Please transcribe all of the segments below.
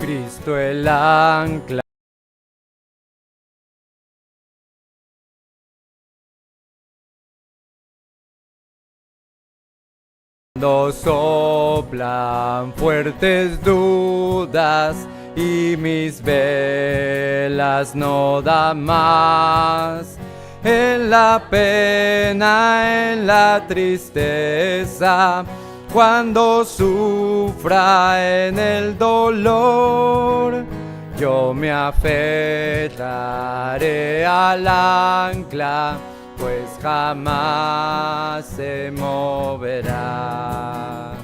Cristo el ancla. Cuando soplan fuertes dudas y mis velas no dan más, en la pena, en la tristeza, cuando sufra en el dolor, yo me aferraré al ancla, pues jamás se moverá.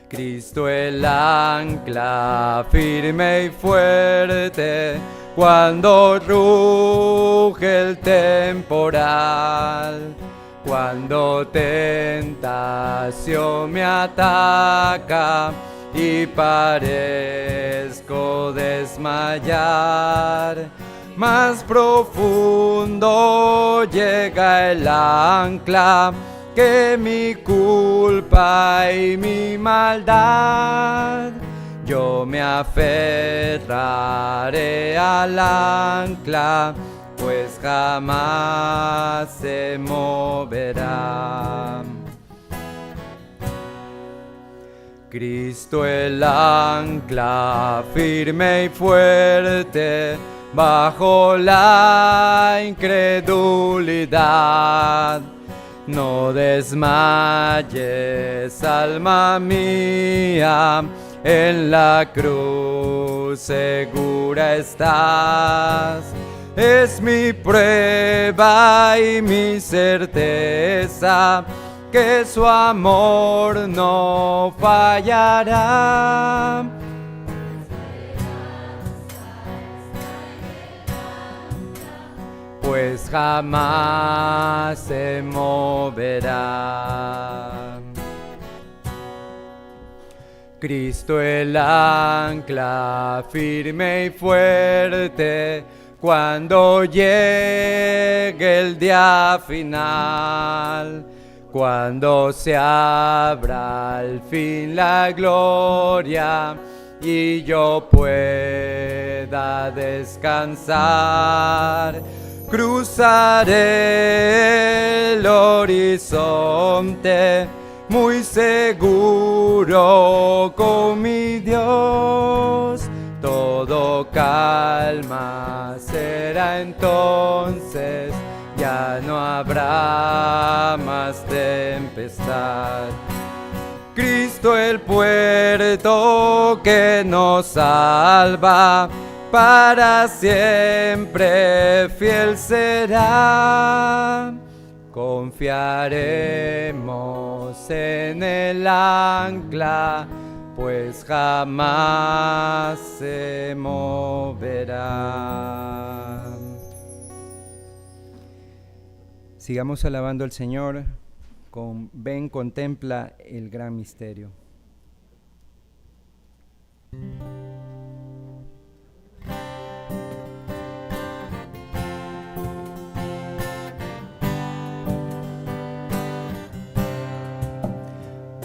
Cristo el ancla firme y fuerte, cuando ruge el temporal, cuando tentación me ataca y parezco desmayar, más profundo llega el ancla que mi culpa y mi maldad. Yo me aferraré al ancla, pues jamás se moverá. Cristo el ancla firme y fuerte, bajo la incredulidad. No desmayes, alma mía, en la cruz segura estás. Es mi prueba y mi certeza que su amor no fallará. Pues jamás se moverá. Cristo el ancla firme y fuerte, cuando llegue el día final, cuando se abra al fin la gloria y yo pueda descansar, cruzaré el horizonte muy seguro con mi Dios. Todo calma será entonces, ya no habrá más tempestad. Cristo el puerto que nos salva, para siempre fiel será. Confiaremos en el ancla, pues jamás se moverá. Sigamos alabando al Señor con Ven, contempla el gran misterio.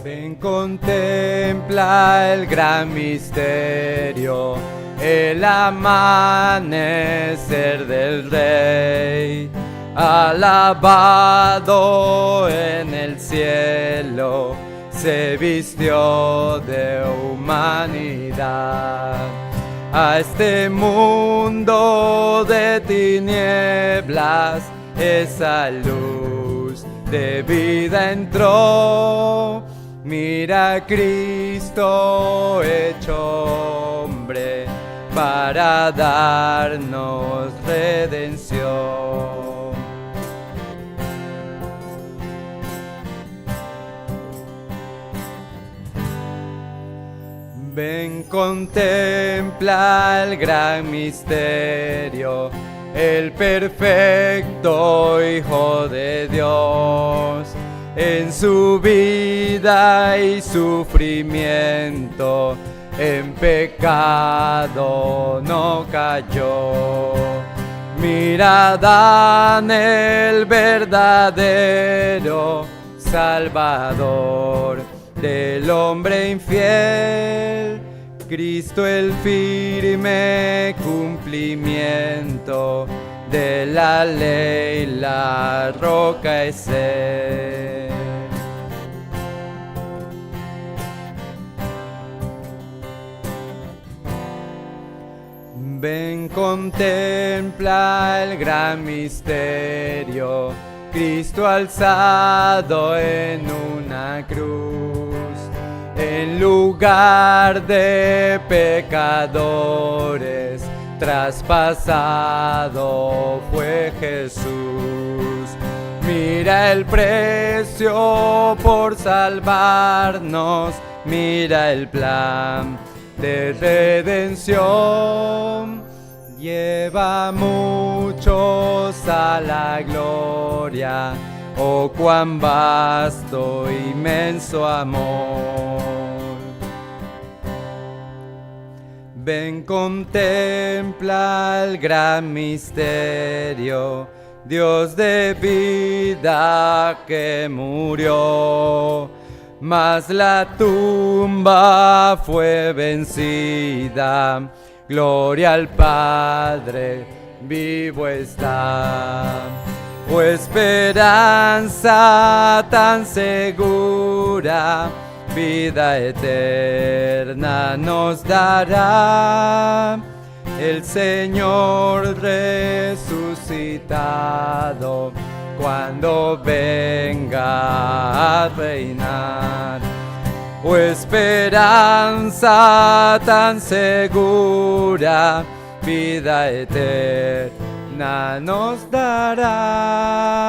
Ven, contempla el gran misterio, el amanecer del Rey, alabado en el cielo, se vistió de humanidad. A este mundo de tinieblas, esa luz de vida entró. Mira, Cristo hecho hombre para darnos redención. Ven, contempla el gran misterio, el perfecto Hijo de Dios. En su vida y sufrimiento, en pecado no cayó. Mira, Dan el verdadero Salvador, del hombre infiel. Cristo el firme cumplimiento de la ley, la roca es Él. Ven, contempla el gran misterio, Cristo alzado en una cruz. En lugar de pecadores, traspasado fue Jesús. Mira el precio por salvarnos, mira el plan de redención. Lleva muchos a la gloria, oh cuán vasto, inmenso amor. Ven, contempla el gran misterio, Dios de vida que murió, mas la tumba fue vencida. Gloria al Padre, vivo está. Oh esperanza tan segura, vida eterna nos dará. El Señor resucitado, cuando venga a reinar. Oh esperanza tan segura, vida eterna nos dará.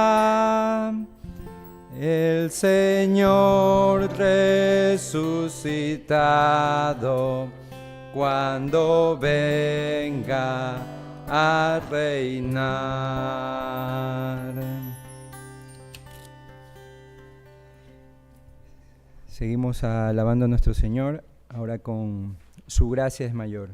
El Señor resucitado, cuando venga a reinar. Seguimos alabando a nuestro Señor, ahora con su gracia es mayor.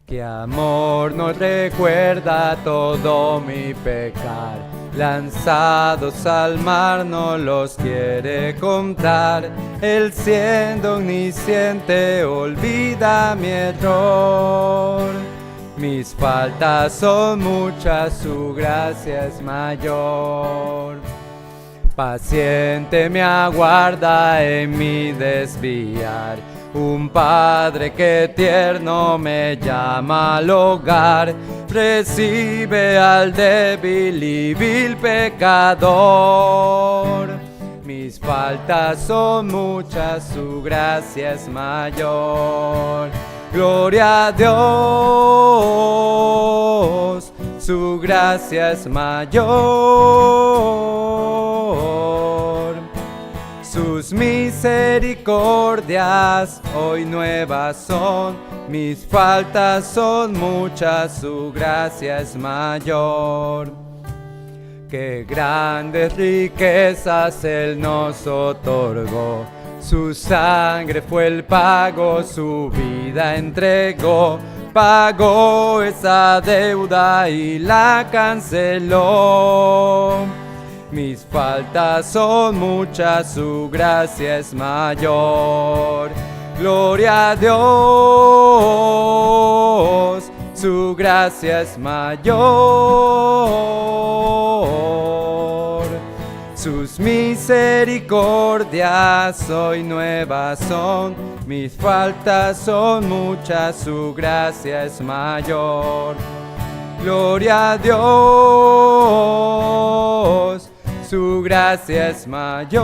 Que amor nos recuerda todo mi pecar, lanzados al mar no los quiere contar. Él siendo omnisciente olvida mi error. Mis faltas son muchas, su gracia es mayor. Paciente me aguarda en mi desviar, un Padre que tierno me llama al hogar. Recibe al débil y vil pecador. Mis faltas son muchas, su gracia es mayor. Gloria a Dios, su gracia es mayor. Sus misericordias hoy nuevas son, mis faltas son muchas, su gracia es mayor. Qué grandes riquezas Él nos otorgó, su sangre fue el pago, su vida entregó. Pagó esa deuda y la canceló. Mis faltas son muchas, su gracia es mayor. Gloria a Dios, su gracia es mayor. Sus misericordias hoy nuevas son, mis faltas son muchas, su gracia es mayor. Gloria a Dios, su gracia es mayor.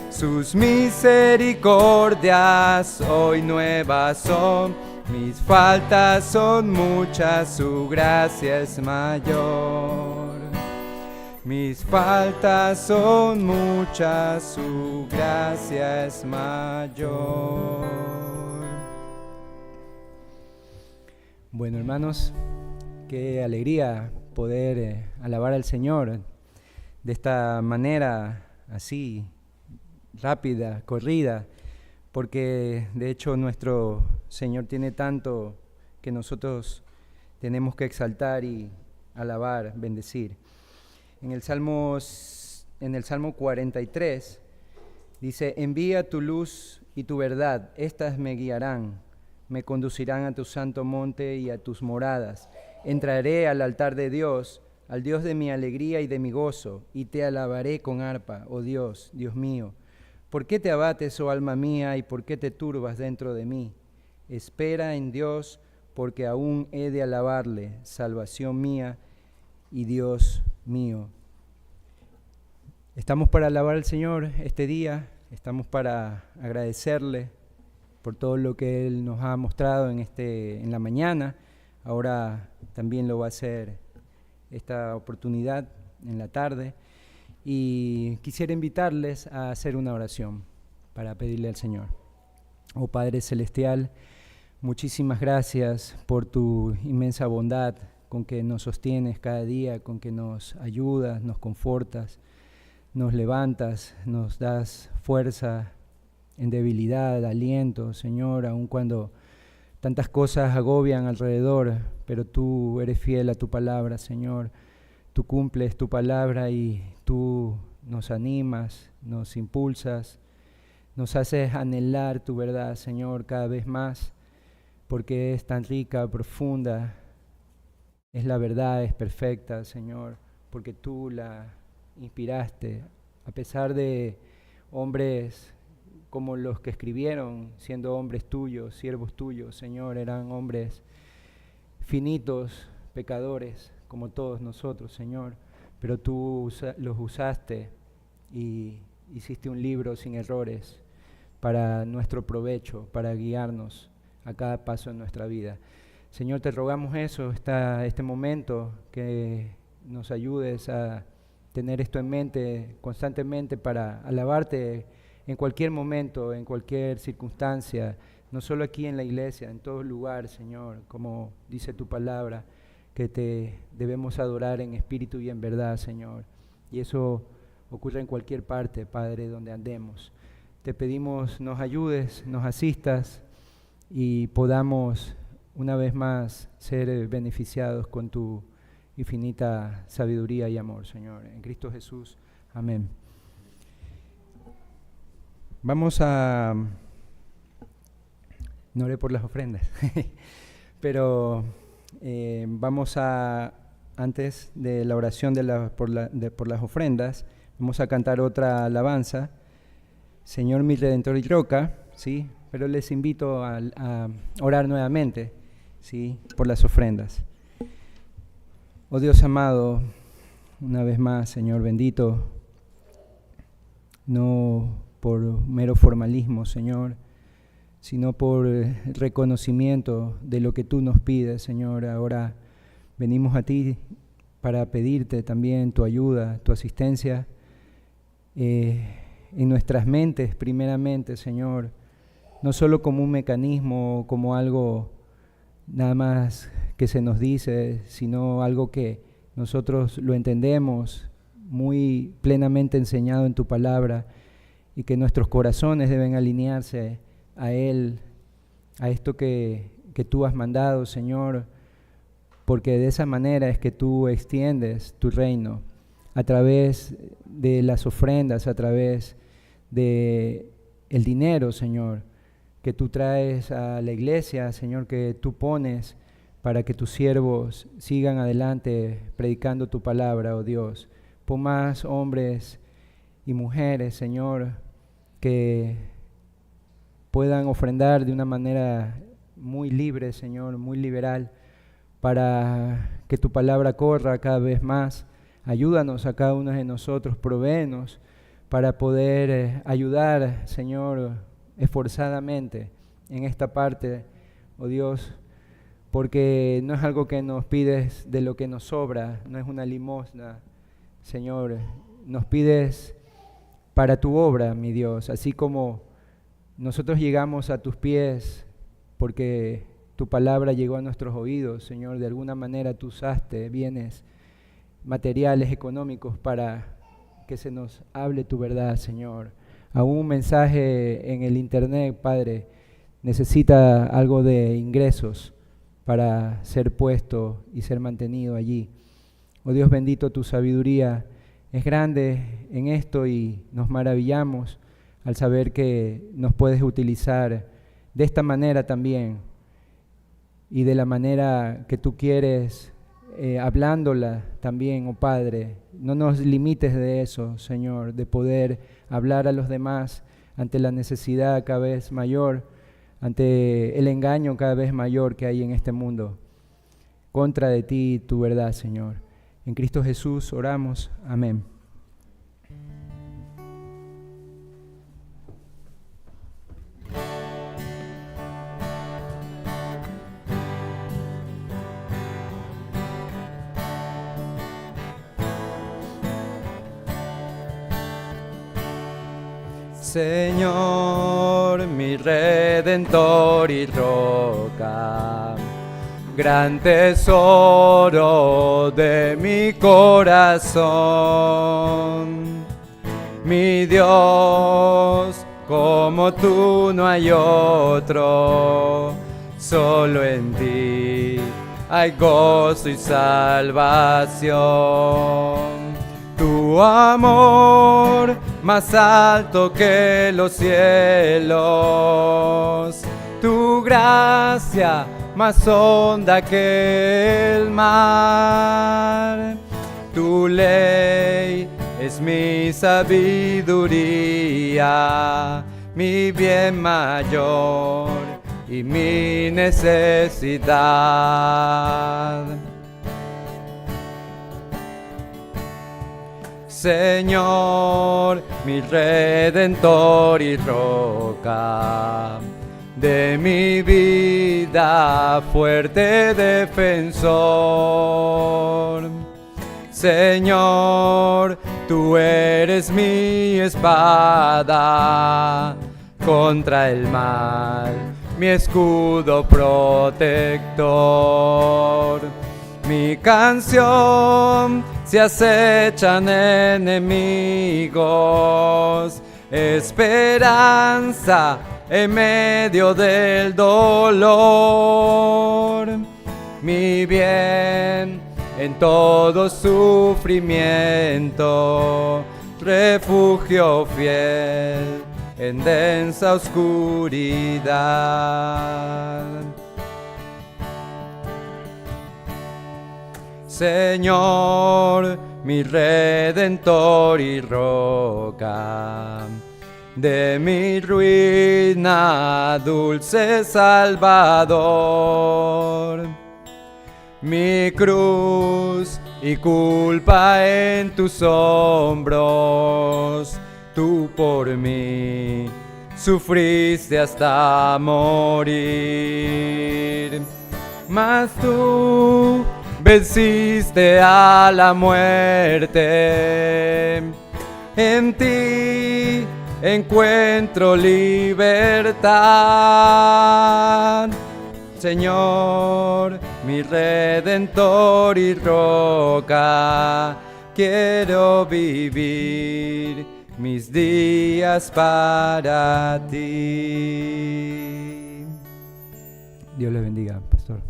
Sus misericordias hoy nuevas son, mis faltas son muchas, su gracia es mayor. Mis faltas son muchas, su gracia es mayor. Bueno, hermanos, qué alegría poder alabar al Señor de esta manera así, rápida, corrida, porque de hecho nuestro Señor tiene tanto que nosotros tenemos que exaltar y alabar, bendecir. En el Salmo 43 dice: envía tu luz y tu verdad, estas me guiarán, me conducirán a tu santo monte y a tus moradas. Entraré al altar de Dios, al Dios de mi alegría y de mi gozo, y te alabaré con arpa, oh Dios, Dios mío. ¿Por qué te abates, oh alma mía, y por qué te turbas dentro de mí? Espera en Dios, porque aún he de alabarle, salvación mía y Dios mío. Estamos para alabar al Señor este día, estamos para agradecerle por todo lo que Él nos ha mostrado en la mañana. Ahora también lo va a hacer esta oportunidad en la tarde. Y quisiera invitarles a hacer una oración para pedirle al Señor. Oh Padre Celestial, muchísimas gracias por tu inmensa bondad con que nos sostienes cada día, con que nos ayudas, nos confortas, nos levantas, nos das fuerza en debilidad, aliento, Señor, aun cuando tantas cosas agobian alrededor, pero tú eres fiel a tu palabra, Señor. Tú cumples tu palabra y tú nos animas, nos impulsas, nos haces anhelar tu verdad, Señor, cada vez más, porque es tan rica, profunda, es la verdad, es perfecta, Señor, porque tú la inspiraste, a pesar de hombres como los que escribieron, siendo hombres tuyos, siervos tuyos, Señor, eran hombres finitos, pecadores, como todos nosotros, Señor, pero tú los usaste y hiciste un libro sin errores para nuestro provecho, para guiarnos a cada paso en nuestra vida. Señor, te rogamos eso, este momento, que nos ayudes a tener esto en mente constantemente para alabarte en cualquier momento, en cualquier circunstancia, no solo aquí en la iglesia, en todo lugar, Señor, como dice tu palabra, que te debemos adorar en espíritu y en verdad, Señor. Y eso ocurre en cualquier parte, Padre, donde andemos. Te pedimos nos ayudes, nos asistas y podamos una vez más ser beneficiados con tu infinita sabiduría y amor, Señor. En Cristo Jesús. Amén. Vamos a... No oré por las ofrendas, pero vamos a, antes de la oración por las ofrendas, vamos a cantar otra alabanza, Señor mi Redentor y Roca, ¿sí? Pero les invito a orar nuevamente, ¿sí? Por las ofrendas. Oh Dios amado, una vez más, Señor bendito, no por mero formalismo, Señor, sino por reconocimiento de lo que tú nos pides, Señor. Ahora venimos a ti para pedirte también tu ayuda, tu asistencia en nuestras mentes primeramente, Señor, no solo como un mecanismo, como algo nada más que se nos dice, sino algo que nosotros lo entendemos muy plenamente enseñado en tu palabra y que nuestros corazones deben alinearse a Él, a esto que tú has mandado, Señor, porque de esa manera es que tú extiendes tu reino a través de las ofrendas, a través de el dinero, Señor, que tú traes a la iglesia, Señor, que tú pones para que tus siervos sigan adelante predicando tu palabra, oh Dios. Pon más hombres y mujeres, Señor, que puedan ofrendar de una manera muy libre, Señor, muy liberal, para que tu palabra corra cada vez más. Ayúdanos a cada uno de nosotros, provéenos para poder ayudar, Señor, esforzadamente en esta parte, oh Dios, porque no es algo que nos pides de lo que nos sobra, no es una limosna, Señor, nos pides para tu obra, mi Dios, así como nosotros llegamos a tus pies porque tu palabra llegó a nuestros oídos, Señor, de alguna manera tú usaste bienes materiales, económicos para que se nos hable tu verdad, Señor. a un mensaje en el internet, Padre, necesita algo de ingresos para ser puesto y ser mantenido allí. Oh Dios bendito, tu sabiduría es grande en esto y nos maravillamos al saber que nos puedes utilizar de esta manera también y de la manera que tú quieres, hablándola también, oh Padre. No nos limites de eso, Señor, de poder hablar a los demás ante la necesidad cada vez mayor, ante el engaño cada vez mayor que hay en este mundo, contra de ti y tu verdad, Señor. En Cristo Jesús oramos. Amén. Señor, mi Redentor y roca, gran tesoro de mi corazón. Mi Dios, como tú no hay otro, solo en ti hay gozo y salvación. Tu amor más alto que los cielos, tu gracia más honda que el mar. Tu ley es mi sabiduría, mi bien mayor y mi necesidad. Señor, mi Redentor y roca, de mi vida fuerte defensor. Señor, tú eres mi espada contra el mal, mi escudo protector. Mi canción se acechan enemigos, esperanza en medio del dolor. Mi bien en todo sufrimiento, refugio fiel en densa oscuridad. Señor, mi Redentor y roca, de mi ruina dulce Salvador. Mi cruz y culpa en tus hombros, tú por mí sufriste hasta morir. Mas tú venciste a la muerte, en ti encuentro libertad. Señor, mi Redentor y roca, quiero vivir mis días para ti. Dios le bendiga, pastor.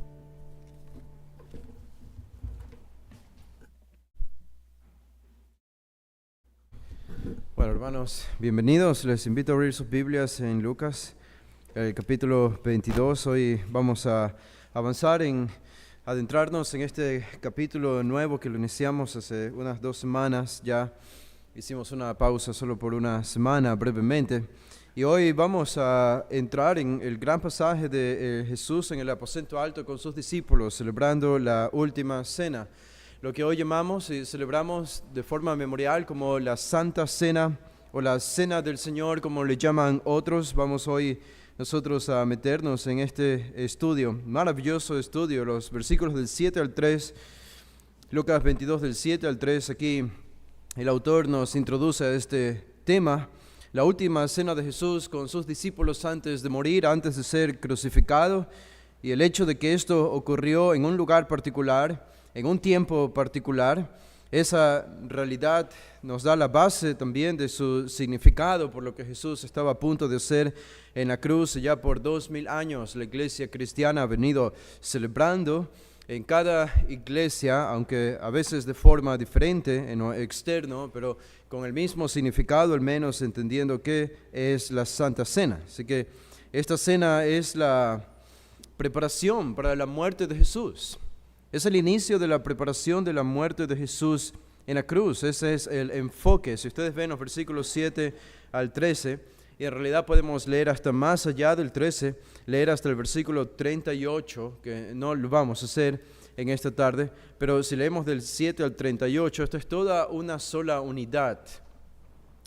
Bueno, hermanos, bienvenidos. Les invito a abrir sus Biblias en Lucas, el capítulo 22. Hoy vamos a adentrarnos en este capítulo nuevo que lo iniciamos hace unas 2 semanas. Ya hicimos una pausa solo por una semana brevemente. Y hoy vamos a entrar en el gran pasaje de Jesús en el aposento alto con sus discípulos, celebrando la última cena. Lo que hoy llamamos y celebramos de forma memorial como la Santa Cena o la Cena del Señor, como le llaman otros. Vamos hoy nosotros a meternos en este estudio, maravilloso estudio, los versículos del 7 al 3, Lucas 22 del 7 al 3. Aquí el autor nos introduce a este tema, la última cena de Jesús con sus discípulos antes de morir, antes de ser crucificado, y el hecho de que esto ocurrió en un lugar particular, en un tiempo particular, Esa realidad nos da la base también de su significado, por lo que Jesús estaba a punto de hacer en la cruz. Ya por 2000 años la iglesia cristiana ha venido celebrando. En cada iglesia, aunque a veces de forma diferente en lo externo, pero con el mismo significado, al menos entendiendo qué es la Santa Cena. Así que esta cena es la preparación para la muerte de Jesús. Es el inicio de la preparación de la muerte de Jesús en la cruz. Ese es el enfoque. Si ustedes ven los versículos 7 al 13, y en realidad podemos leer hasta más allá del 13, leer hasta el versículo 38, que no lo vamos a hacer en esta tarde, pero si leemos del 7 al 38, esto es toda una sola unidad.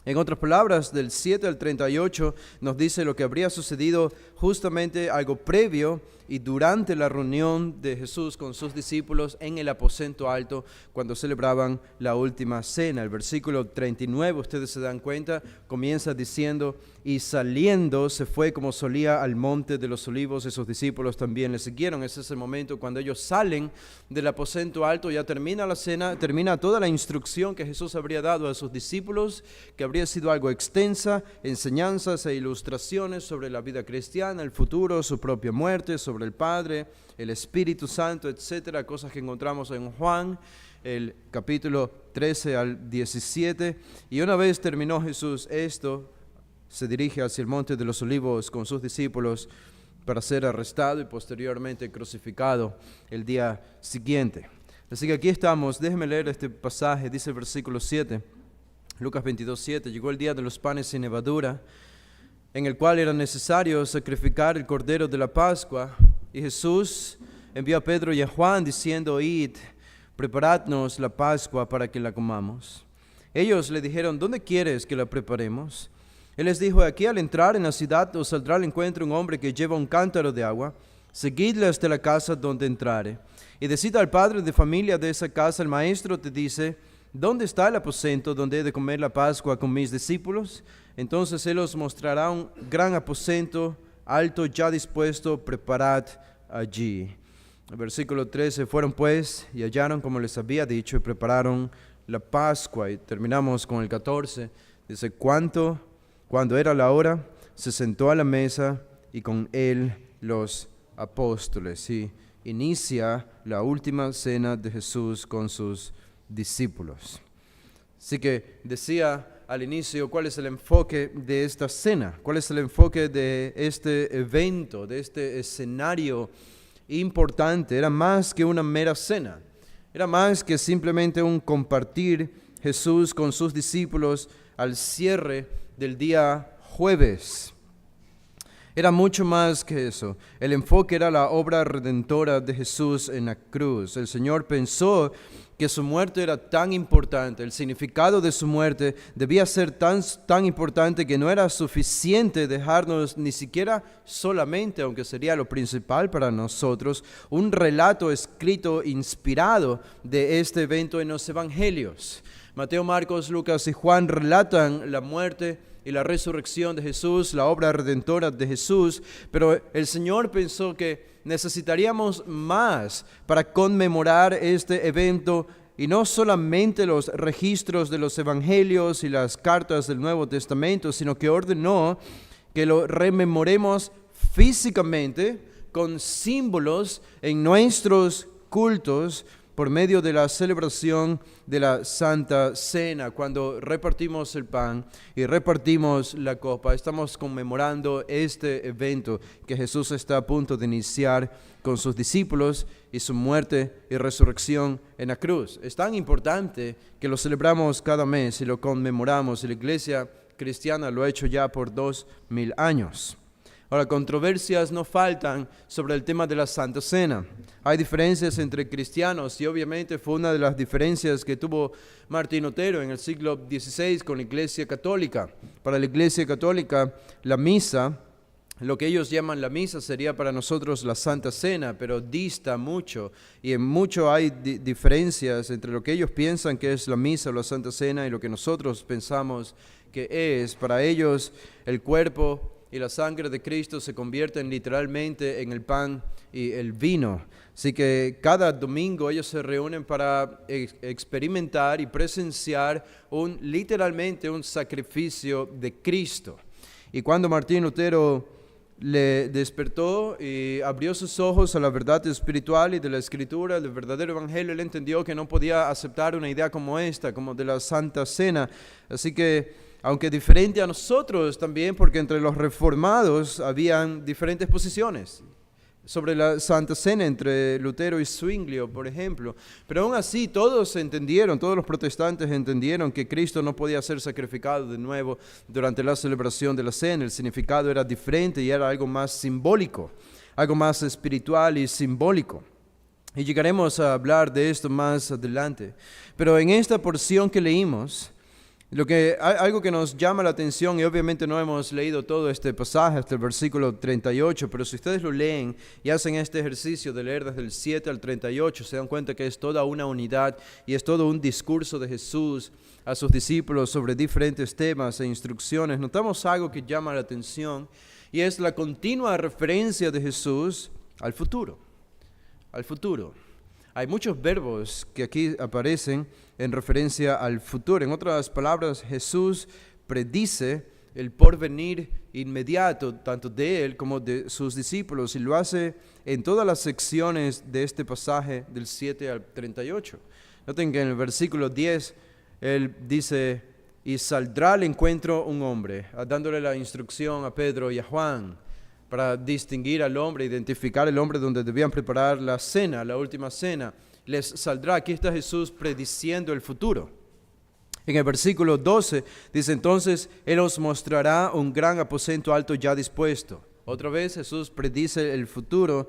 En otras palabras, del 7 al 38 nos dice lo que habría sucedido justamente algo previo y durante la reunión de Jesús con sus discípulos en el aposento alto cuando celebraban la última cena. El versículo 39, ustedes se dan cuenta, comienza diciendo: y saliendo se fue como solía al monte de los olivos, y sus discípulos también le siguieron. Ese es el momento cuando ellos salen del aposento alto, ya termina la cena, termina toda la instrucción que Jesús habría dado a sus discípulos, que habría sido algo extensa, enseñanzas e ilustraciones sobre la vida cristiana, el futuro, su propia muerte, sobre el Padre, el Espíritu Santo, etcétera, cosas que encontramos en Juan, el capítulo 13 al 17. Y una vez terminó Jesús esto, se dirige hacia el monte de los olivos con sus discípulos para ser arrestado y posteriormente crucificado el día siguiente. Así que aquí estamos, déjenme leer este pasaje, dice el versículo 7, Lucas 22:7, llegó el día de los panes sin levadura, en el cual era necesario sacrificar el cordero de la Pascua, y Jesús envió a Pedro y a Juan diciendo: id, preparadnos la Pascua para que la comamos. Ellos le dijeron: ¿dónde quieres que la preparemos? Él les dijo: aquí al entrar en la ciudad os saldrá al encuentro un hombre que lleva un cántaro de agua, seguidle hasta la casa donde entrare, y decid al padre de familia de esa casa: el maestro te dice, ¿dónde está el aposento donde he de comer la Pascua con mis discípulos? Entonces él os mostrará un gran aposento, alto, ya dispuesto, preparad allí. El versículo 13, fueron pues y hallaron como les había dicho y prepararon la Pascua. Y terminamos con el 14, dice: cuando era la hora, se sentó a la mesa y con él los apóstoles. Y inicia la última cena de Jesús con sus discípulos. Así que decía al inicio, ¿cuál es el enfoque de esta cena? ¿Cuál es el enfoque de este evento, de este escenario importante? Era más que una mera cena. Era más que simplemente un compartir Jesús con sus discípulos al cierre del día jueves. Era mucho más que eso. El enfoque era la obra redentora de Jesús en la cruz. El Señor pensó que su muerte era tan importante, el significado de su muerte debía ser tan importante que no era suficiente dejarnos ni siquiera solamente, aunque sería lo principal para nosotros, un relato escrito, inspirado de este evento en los evangelios. Mateo, Marcos, Lucas y Juan relatan la muerte y la resurrección de Jesús, la obra redentora de Jesús, pero el Señor pensó que necesitaríamos más para conmemorar este evento, y no solamente los registros de los evangelios y las cartas del Nuevo Testamento, sino que ordenó que lo rememoremos físicamente con símbolos en nuestros cultos por medio de la celebración de la Santa Cena. Cuando repartimos el pan y repartimos la copa, estamos conmemorando este evento que Jesús está a punto de iniciar con sus discípulos y su muerte y resurrección en la cruz. Es tan importante que lo celebramos cada mes y lo conmemoramos, y la iglesia cristiana lo ha hecho ya por 2000 años. Ahora, controversias no faltan sobre el tema de la Santa Cena. Hay diferencias entre cristianos, y obviamente fue una de las diferencias que tuvo Martín Lutero en el siglo XVI con la Iglesia Católica. Para la Iglesia Católica, la misa, lo que ellos llaman la misa, sería para nosotros la Santa Cena, pero dista mucho, y en mucho hay diferencias entre lo que ellos piensan que es la misa o la Santa Cena y lo que nosotros pensamos que es. Para ellos, el cuerpo y la sangre de Cristo se convierten literalmente en el pan y el vino. Así que cada domingo ellos se reúnen para experimentar y presenciar literalmente un sacrificio de Cristo. Y cuando Martín Lutero le despertó y abrió sus ojos a la verdad espiritual y de la Escritura, del verdadero Evangelio, él entendió que no podía aceptar una idea como esta, como de la Santa Cena. Así que, aunque diferente a nosotros también, porque entre los reformados habían diferentes posiciones sobre la Santa Cena entre Lutero y Zwinglio, por ejemplo. Pero aún así todos entendieron, todos los protestantes entendieron que Cristo no podía ser sacrificado de nuevo durante la celebración de la cena. El significado era diferente y era algo más simbólico, algo más espiritual y simbólico. Y llegaremos a hablar de esto más adelante. Pero en esta porción que leímos, algo que nos llama la atención, y obviamente no hemos leído todo este pasaje hasta el versículo 38, pero si ustedes lo leen y hacen este ejercicio de leer desde el 7 al 38, se dan cuenta que es toda una unidad y es todo un discurso de Jesús a sus discípulos sobre diferentes temas e instrucciones. Notamos algo que llama la atención y es la continua referencia de Jesús al futuro. Al futuro. Hay muchos verbos que aquí aparecen en referencia al futuro. En otras palabras, Jesús predice el porvenir inmediato, tanto de él como de sus discípulos, y lo hace en todas las secciones de este pasaje del 7 al 38. Noten que en el versículo 10, él dice, y saldrá al encuentro un hombre, dándole la instrucción a Pedro y a Juan, para distinguir al hombre, identificar el hombre donde debían preparar la cena, la última cena. Les saldrá, aquí está Jesús prediciendo el futuro. En el versículo 12 dice, entonces Él os mostrará un gran aposento alto ya dispuesto. Otra vez Jesús predice el futuro,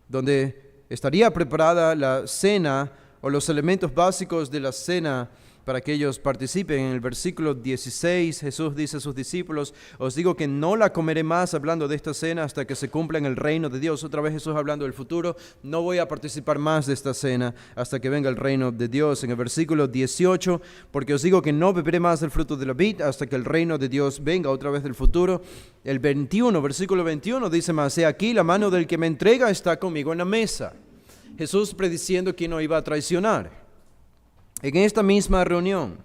donde estaría preparada la cena o los elementos básicos de la cena para que ellos participen. En el versículo 16 Jesús dice a sus discípulos, os digo que no la comeré más, hablando de esta cena, hasta que se cumpla en el reino de Dios. Otra vez Jesús hablando del futuro, no voy a participar más de esta cena hasta que venga el reino de Dios. En el versículo 18, porque os digo que no beberé más del fruto de la vid hasta que el reino de Dios venga. Otra vez del futuro. El 21, versículo 21 dice más, he aquí la mano del que me entrega está conmigo en la mesa. Jesús prediciendo quién no iba a traicionar. En esta misma reunión,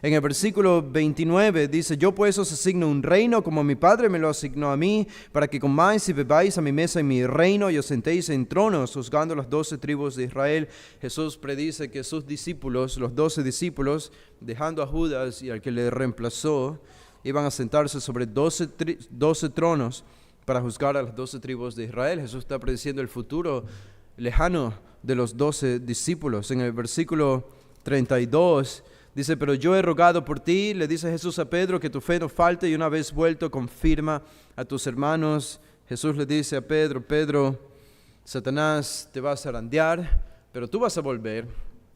en el versículo 29 dice, yo pues os asigno un reino como mi Padre me lo asignó a mí, para que comáis y bebáis a mi mesa en mi reino y os sentéis en tronos, juzgando las 12 tribus de Israel. Jesús predice que sus discípulos, los 12 discípulos, dejando a Judas y al que le reemplazó, iban a sentarse sobre 12 tronos para juzgar a las 12 tribus de Israel. Jesús está prediciendo el futuro lejano de los 12 discípulos. En el versículo 32 dice, pero yo he rogado por ti, le dice Jesús a Pedro, que tu fe no falte, y una vez vuelto confirma a tus hermanos. Jesús le dice a Pedro, Pedro, Satanás te va a zarandear, pero tú vas a volver,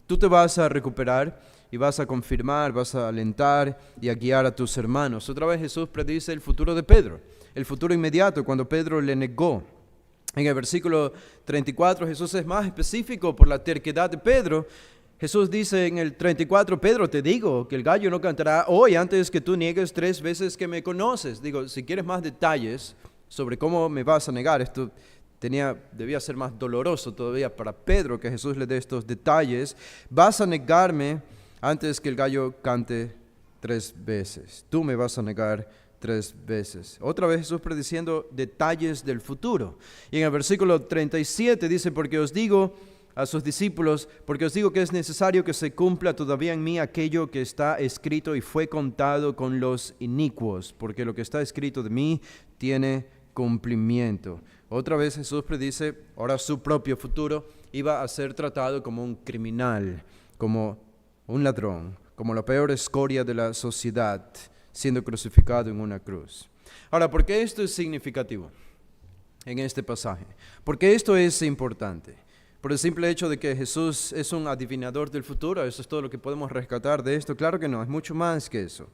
tú te vas a recuperar y vas a confirmar, vas a alentar y a guiar a tus hermanos. Otra vez Jesús predice el futuro de Pedro, el futuro inmediato cuando Pedro le negó. En el versículo 34 Jesús es más específico por la terquedad de Pedro. Jesús dice en el 34, Pedro, te digo que el gallo no cantará hoy antes que tú niegues 3 veces que me conoces. Digo, si quieres más detalles sobre cómo me vas a negar, esto debía ser más doloroso todavía para Pedro que Jesús le dé estos detalles. Vas a negarme antes que el gallo cante 3 veces. Tú me vas a negar 3 veces. Otra vez Jesús prediciendo detalles del futuro. Y en el versículo 37 dice, porque os digo a sus discípulos, porque os digo que es necesario que se cumpla todavía en mí aquello que está escrito y fue contado con los inicuos, porque lo que está escrito de mí tiene cumplimiento. Otra vez Jesús predice, ahora su propio futuro iba a ser tratado como un criminal, como un ladrón, como la peor escoria de la sociedad, siendo crucificado en una cruz. Ahora, ¿por qué esto es significativo en este pasaje? ¿Por qué esto es importante? Por el simple hecho de que Jesús es un adivinador del futuro, ¿eso es todo lo que podemos rescatar de esto? Claro que no, es mucho más que eso.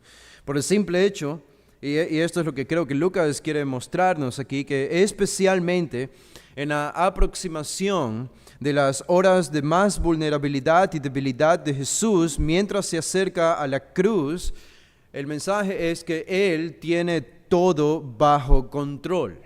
Por el simple hecho, y esto es lo que creo que Lucas quiere mostrarnos aquí, que especialmente en la aproximación de las horas de más vulnerabilidad y debilidad de Jesús, mientras se acerca a la cruz, el mensaje es que Él tiene todo bajo control.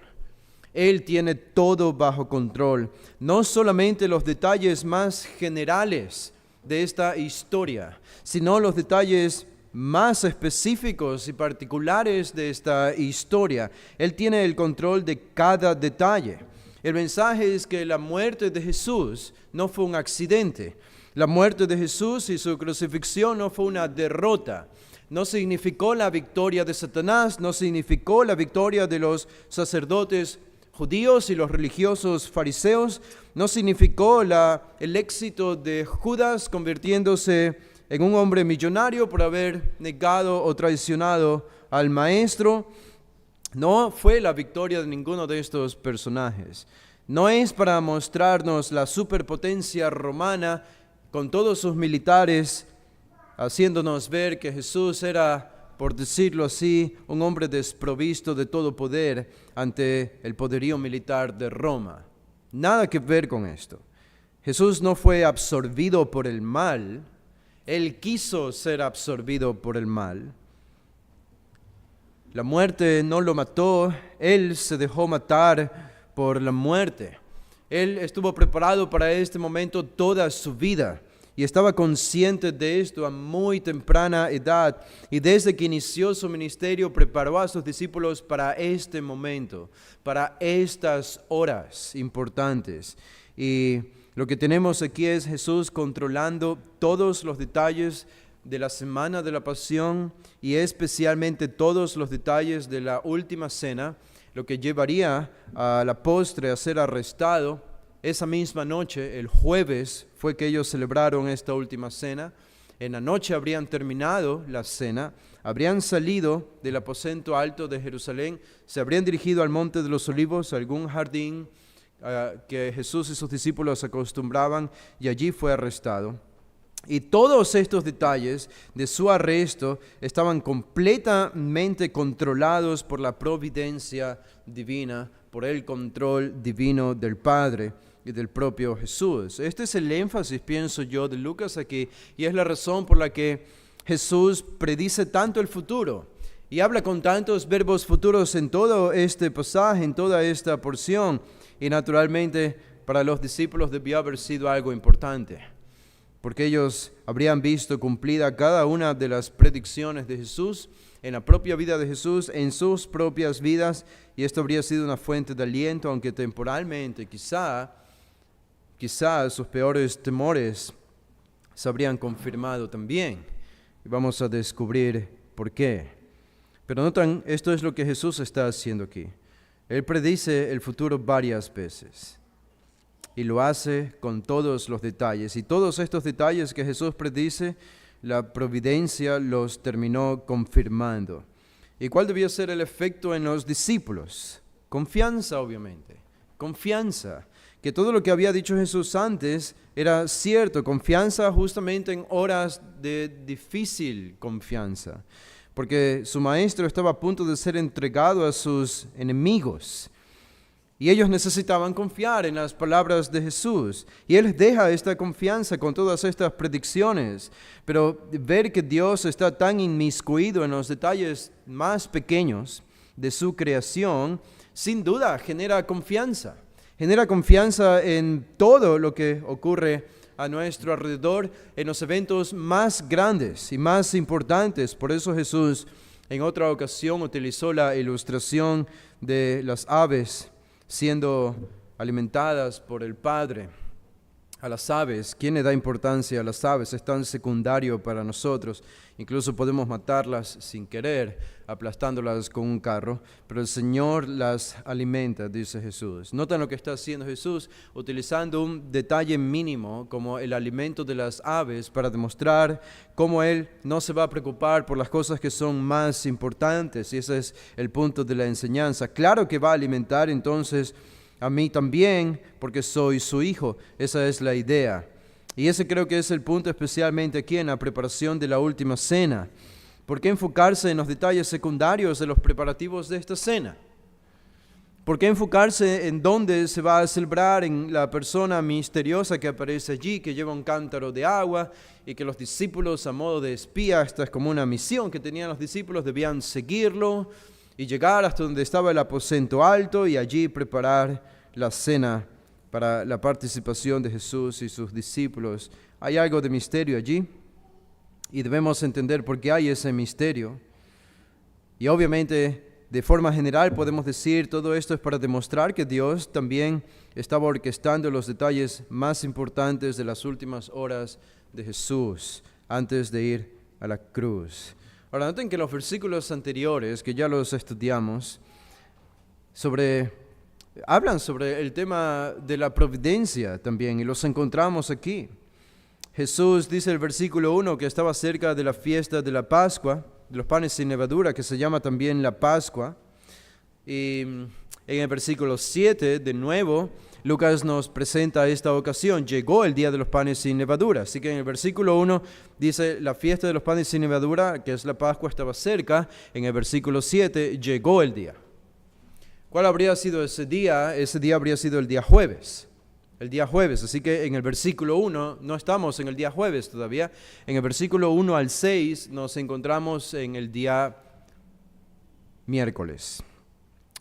Él tiene todo bajo control, no solamente los detalles más generales de esta historia, sino los detalles más específicos y particulares de esta historia. Él tiene el control de cada detalle. El mensaje es que la muerte de Jesús no fue un accidente. La muerte de Jesús y su crucifixión no fue una derrota. No significó la victoria de Satanás, no significó la victoria de los sacerdotes judíos y los religiosos fariseos, no significó el éxito de Judas convirtiéndose en un hombre millonario por haber negado o traicionado al maestro. No fue la victoria de ninguno de estos personajes. No es para mostrarnos la superpotencia romana con todos sus militares, haciéndonos ver que Jesús era, por decirlo así, un hombre desprovisto de todo poder ante el poderío militar de Roma. Nada que ver con esto. Jesús no fue absorbido por el mal. Él quiso ser absorbido por el mal. La muerte no lo mató, Él se dejó matar por la muerte. Él estuvo preparado para este momento toda su vida y estaba consciente de esto a muy temprana edad. Y desde que inició su ministerio preparó a sus discípulos para este momento, para estas horas importantes. Y lo que tenemos aquí es Jesús controlando todos los detalles de la semana de la pasión y especialmente todos los detalles de la última cena, lo que llevaría a la postre a ser arrestado. Esa misma noche, el jueves, fue que ellos celebraron esta última cena. En la noche habrían terminado la cena, habrían salido del aposento alto de Jerusalén, se habrían dirigido al Monte de los Olivos, a algún jardín que Jesús y sus discípulos acostumbraban, y allí fue arrestado. Y todos estos detalles de su arresto estaban completamente controlados por la providencia divina, por el control divino del Padre y del propio Jesús. Este es el énfasis, pienso yo, de Lucas aquí, y es la razón por la que Jesús predice tanto el futuro y habla con tantos verbos futuros en todo este pasaje, en toda esta porción. Y naturalmente para los discípulos debió haber sido algo importante, porque ellos habrían visto cumplida cada una de las predicciones de Jesús en la propia vida de Jesús, en sus propias vidas, y esto habría sido una fuente de aliento, aunque temporalmente quizá sus peores temores se habrían confirmado también. Y vamos a descubrir por qué. Pero notan, esto es lo que Jesús está haciendo aquí. Él predice el futuro varias veces y lo hace con todos los detalles. Y todos estos detalles que Jesús predice, la providencia los terminó confirmando. ¿Y cuál debía ser el efecto en los discípulos? Confianza, obviamente. Confianza. Que todo lo que había dicho Jesús antes era cierto. Confianza justamente en horas de difícil confianza. Porque su maestro estaba a punto de ser entregado a sus enemigos. Y ellos necesitaban confiar en las palabras de Jesús. Y Él les deja esta confianza con todas estas predicciones. Pero ver que Dios está tan inmiscuido en los detalles más pequeños de su creación, sin duda genera confianza. Genera confianza en todo lo que ocurre a nuestro alrededor, en los eventos más grandes y más importantes. Por eso Jesús en otra ocasión utilizó la ilustración de las aves siendo alimentadas por el Padre. A las aves, ¿quién le da importancia a las aves? Es tan secundario para nosotros. Incluso podemos matarlas sin querer, aplastándolas con un carro, pero el Señor las alimenta, dice Jesús. ¿Notan lo que está haciendo Jesús? Utilizando un detalle mínimo como el alimento de las aves para demostrar cómo Él no se va a preocupar por las cosas que son más importantes, y ese es el punto de la enseñanza. Claro que va a alimentar entonces a mí también, porque soy su hijo. Esa es la idea. Y ese creo que es el punto especialmente aquí en la preparación de la última cena. ¿Por qué enfocarse en los detalles secundarios de los preparativos de esta cena? ¿Por qué enfocarse en dónde se va a celebrar, en la persona misteriosa que aparece allí, que lleva un cántaro de agua y que los discípulos a modo de espía, esta es como una misión que tenían los discípulos, debían seguirlo? y llegar hasta donde estaba el aposento alto y allí preparar la cena para la participación de Jesús y sus discípulos. Hay algo de misterio allí y debemos entender por qué hay ese misterio. Y obviamente, de forma general, podemos decir todo esto es para demostrar que Dios también estaba orquestando los detalles más importantes de las últimas horas de Jesús antes de ir a la cruz. Ahora, noten que los versículos anteriores, que ya los estudiamos, hablan sobre el tema de la providencia también, y los encontramos aquí. Jesús dice el versículo 1 que estaba cerca de la fiesta de la Pascua, de los panes sin levadura, que se llama también la Pascua. Y en el versículo 7, de nuevo, Lucas nos presenta esta ocasión. Llegó el día de los panes sin levadura. Así que en el versículo 1 dice, la fiesta de los panes sin levadura, que es la Pascua, estaba cerca. En el versículo 7, llegó el día. ¿Cuál habría sido ese día? Ese día habría sido el día jueves. El día jueves. Así que en el versículo 1, no estamos en el día jueves todavía. En el versículo 1 al 6 nos encontramos en el día miércoles.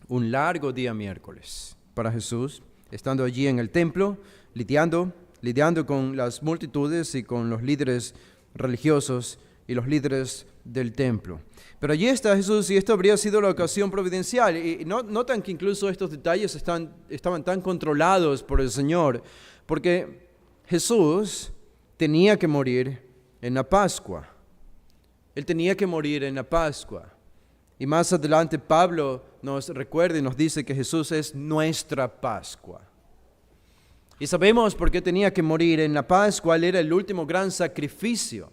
Un largo día miércoles para Jesús, estando allí en el templo, lidiando con las multitudes y con los líderes religiosos y los líderes del templo. Pero allí está Jesús y esto habría sido la ocasión providencial. Y notan que incluso estos detalles estaban tan controlados por el Señor, porque Jesús tenía que morir en la Pascua. Él tenía que morir en la Pascua. Y más adelante Pablo nos recuerda y nos dice que Jesús es nuestra Pascua. Y sabemos por qué tenía que morir en la Pascua. Él era el último gran sacrificio.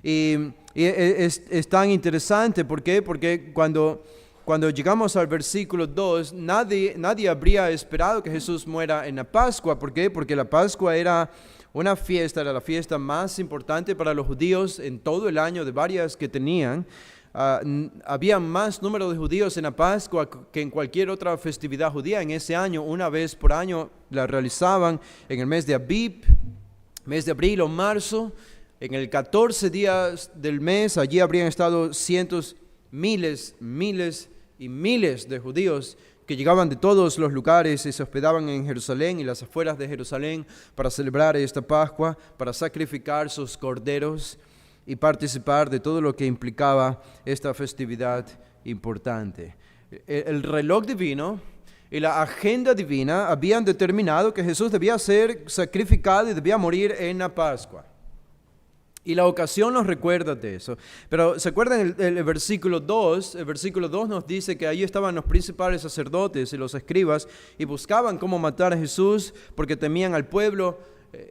Y es tan interesante, ¿por qué? Porque cuando llegamos al versículo 2, nadie habría esperado que Jesús muera en la Pascua. ¿Por qué? Porque la Pascua era una fiesta, era la fiesta más importante para los judíos en todo el año, de varias que tenían. Había más número de judíos en la Pascua que en cualquier otra festividad judía. En ese año, una vez por año, la realizaban en el mes de Abib, mes de abril o marzo. En el 14 días del mes, allí habrían estado cientos, miles y miles de judíos que llegaban de todos los lugares y se hospedaban en Jerusalén y las afueras de Jerusalén para celebrar esta Pascua, para sacrificar sus corderos y participar de todo lo que implicaba esta festividad importante. El reloj divino y la agenda divina habían determinado que Jesús debía ser sacrificado y debía morir en la Pascua. Y la ocasión nos recuerda de eso. Pero ¿se acuerdan el versículo 2? El versículo 2 nos dice que allí estaban los principales sacerdotes y los escribas y buscaban cómo matar a Jesús porque temían al pueblo.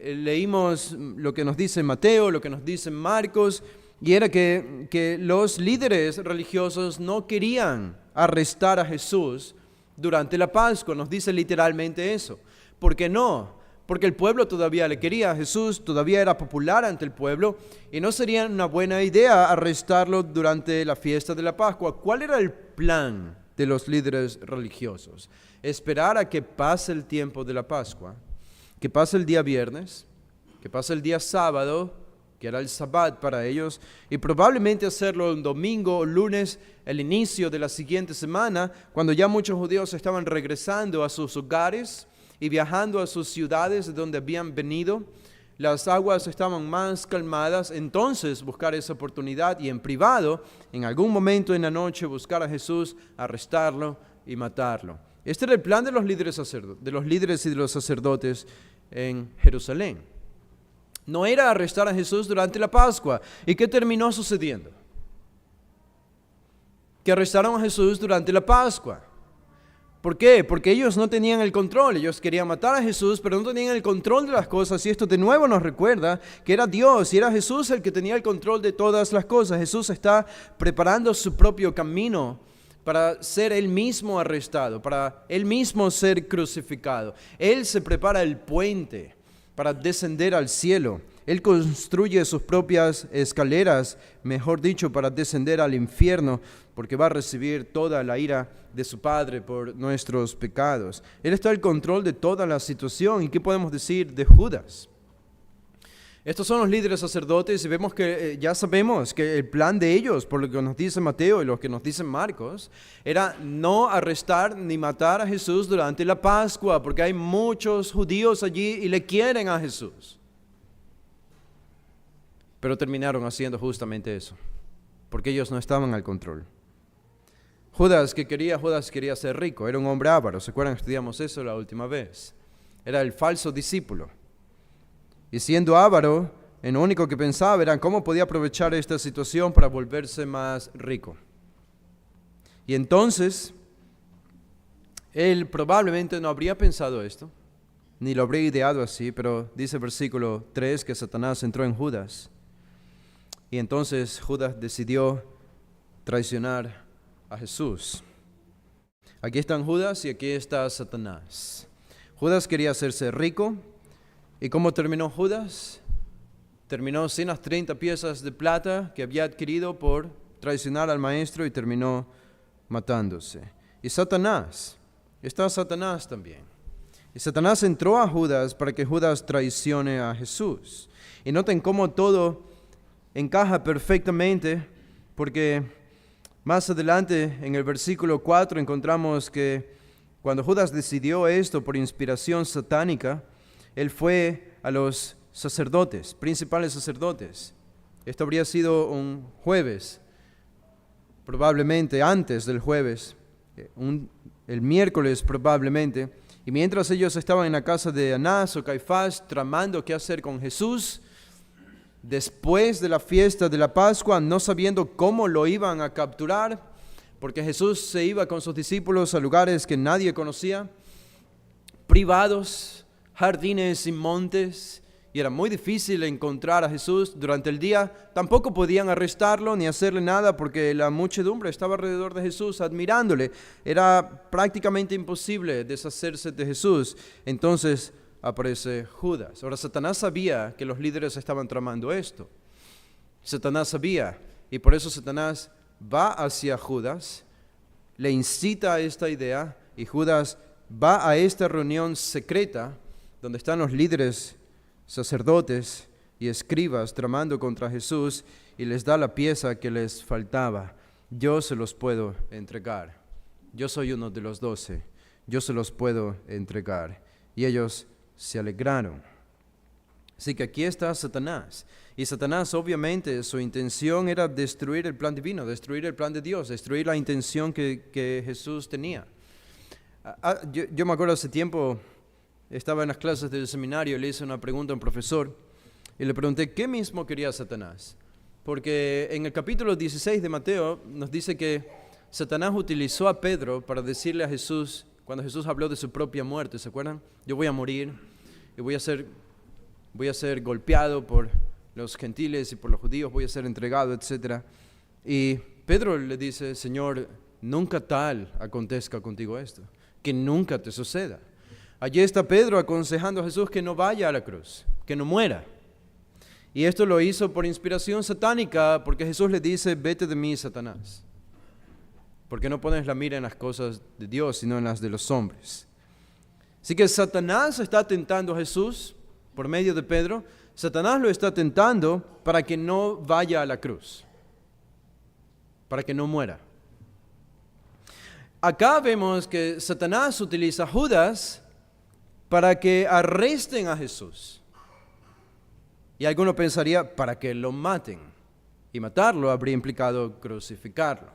Leímos lo que nos dice Mateo, lo que nos dice Marcos, y era que los líderes religiosos no querían arrestar a Jesús durante la Pascua. Nos dice literalmente eso. ¿Por qué no? Porque el pueblo todavía le quería a Jesús, todavía era popular ante el pueblo, y no sería una buena idea arrestarlo durante la fiesta de la Pascua. ¿Cuál era el plan de los líderes religiosos? Esperar a que pase el tiempo de la Pascua, que pase el día viernes, que pase el día sábado, que era el Sabbat para ellos, y probablemente hacerlo un domingo o lunes, el inicio de la siguiente semana, cuando ya muchos judíos estaban regresando a sus hogares y viajando a sus ciudades de donde habían venido. Las aguas estaban más calmadas, entonces buscar esa oportunidad y en privado, en algún momento en la noche, buscar a Jesús, arrestarlo y matarlo. Este era el plan de los líderes y de los sacerdotes en Jerusalén. No era arrestar a Jesús durante la Pascua. ¿Y qué terminó sucediendo? Que arrestaron a Jesús durante la Pascua. ¿Por qué? Porque ellos no tenían el control. Ellos querían matar a Jesús, pero no tenían el control de las cosas. Y esto de nuevo nos recuerda que era Dios y era Jesús el que tenía el control de todas las cosas. Jesús está preparando su propio camino para ser Él mismo arrestado, para Él mismo ser crucificado. Él se prepara el puente para descender al cielo. Él construye sus propias escaleras, mejor dicho, para descender al infierno, porque va a recibir toda la ira de su Padre por nuestros pecados. Él está al control de toda la situación. ¿Y qué podemos decir de Judas? Estos son los líderes sacerdotes y vemos que ya sabemos que el plan de ellos, por lo que nos dice Mateo y lo que nos dice Marcos, era no arrestar ni matar a Jesús durante la Pascua, porque hay muchos judíos allí y le quieren a Jesús. Pero terminaron haciendo justamente eso, porque ellos no estaban al control. Judas quería ser rico, era un hombre avaro. ¿Se acuerdan que estudiamos eso la última vez? Era el falso discípulo. Y siendo avaro, lo único que pensaba era cómo podía aprovechar esta situación para volverse más rico. Y entonces, él probablemente no habría pensado esto, ni lo habría ideado así, pero dice el versículo 3 que Satanás entró en Judas. Y entonces Judas decidió traicionar a Jesús. Aquí están Judas y aquí está Satanás. Judas quería hacerse rico. ¿Y cómo terminó Judas? Terminó sin las 30 piezas de plata que había adquirido por traicionar al maestro y terminó matándose. Y Satanás, está Satanás también. Y Satanás entró a Judas para que Judas traicione a Jesús. Y noten cómo todo encaja perfectamente, porque más adelante en el versículo 4 encontramos que cuando Judas decidió esto por inspiración satánica, él fue a los sacerdotes, principales sacerdotes. Esto habría sido un jueves, probablemente antes del jueves, el miércoles probablemente. Y mientras ellos estaban en la casa de Anás o Caifás tramando qué hacer con Jesús, después de la fiesta de la Pascua, no sabiendo cómo lo iban a capturar, porque Jesús se iba con sus discípulos a lugares que nadie conocía, privados, jardines y montes, y era muy difícil encontrar a Jesús durante el día. Tampoco podían arrestarlo ni hacerle nada porque la muchedumbre estaba alrededor de Jesús admirándole. Era prácticamente imposible deshacerse de Jesús. Entonces aparece Judas. Ahora Satanás sabía que los líderes estaban tramando esto. Satanás sabía, y por eso Satanás va hacia Judas, le incita a esta idea, y Judas va a esta reunión secreta donde están los líderes sacerdotes y escribas tramando contra Jesús y les da la pieza que les faltaba. Yo se los puedo entregar. Yo soy uno de los 12. Yo se los puedo entregar. Y ellos se alegraron. Así que aquí está Satanás. Y Satanás obviamente su intención era destruir el plan divino, destruir el plan de Dios, destruir la intención que Jesús tenía. Yo me acuerdo hace tiempo, estaba en las clases del seminario, le hice una pregunta a un profesor y le pregunté qué mismo quería Satanás. Porque en el capítulo 16 de Mateo nos dice que Satanás utilizó a Pedro para decirle a Jesús, cuando Jesús habló de su propia muerte, ¿se acuerdan? Yo voy a morir y voy a ser golpeado por los gentiles y por los judíos, voy a ser entregado, etc. Y Pedro le dice, Señor, nunca tal acontezca contigo esto, que nunca te suceda. Allí está Pedro aconsejando a Jesús que no vaya a la cruz, que no muera. Y esto lo hizo por inspiración satánica, porque Jesús le dice, vete de mí, Satanás. Porque no pones la mira en las cosas de Dios, sino en las de los hombres. Así que Satanás está tentando a Jesús por medio de Pedro. Satanás lo está tentando para que no vaya a la cruz, para que no muera. Acá vemos que Satanás utiliza a Judas para que arresten a Jesús. Y alguno pensaría, para que lo maten. Y matarlo habría implicado crucificarlo.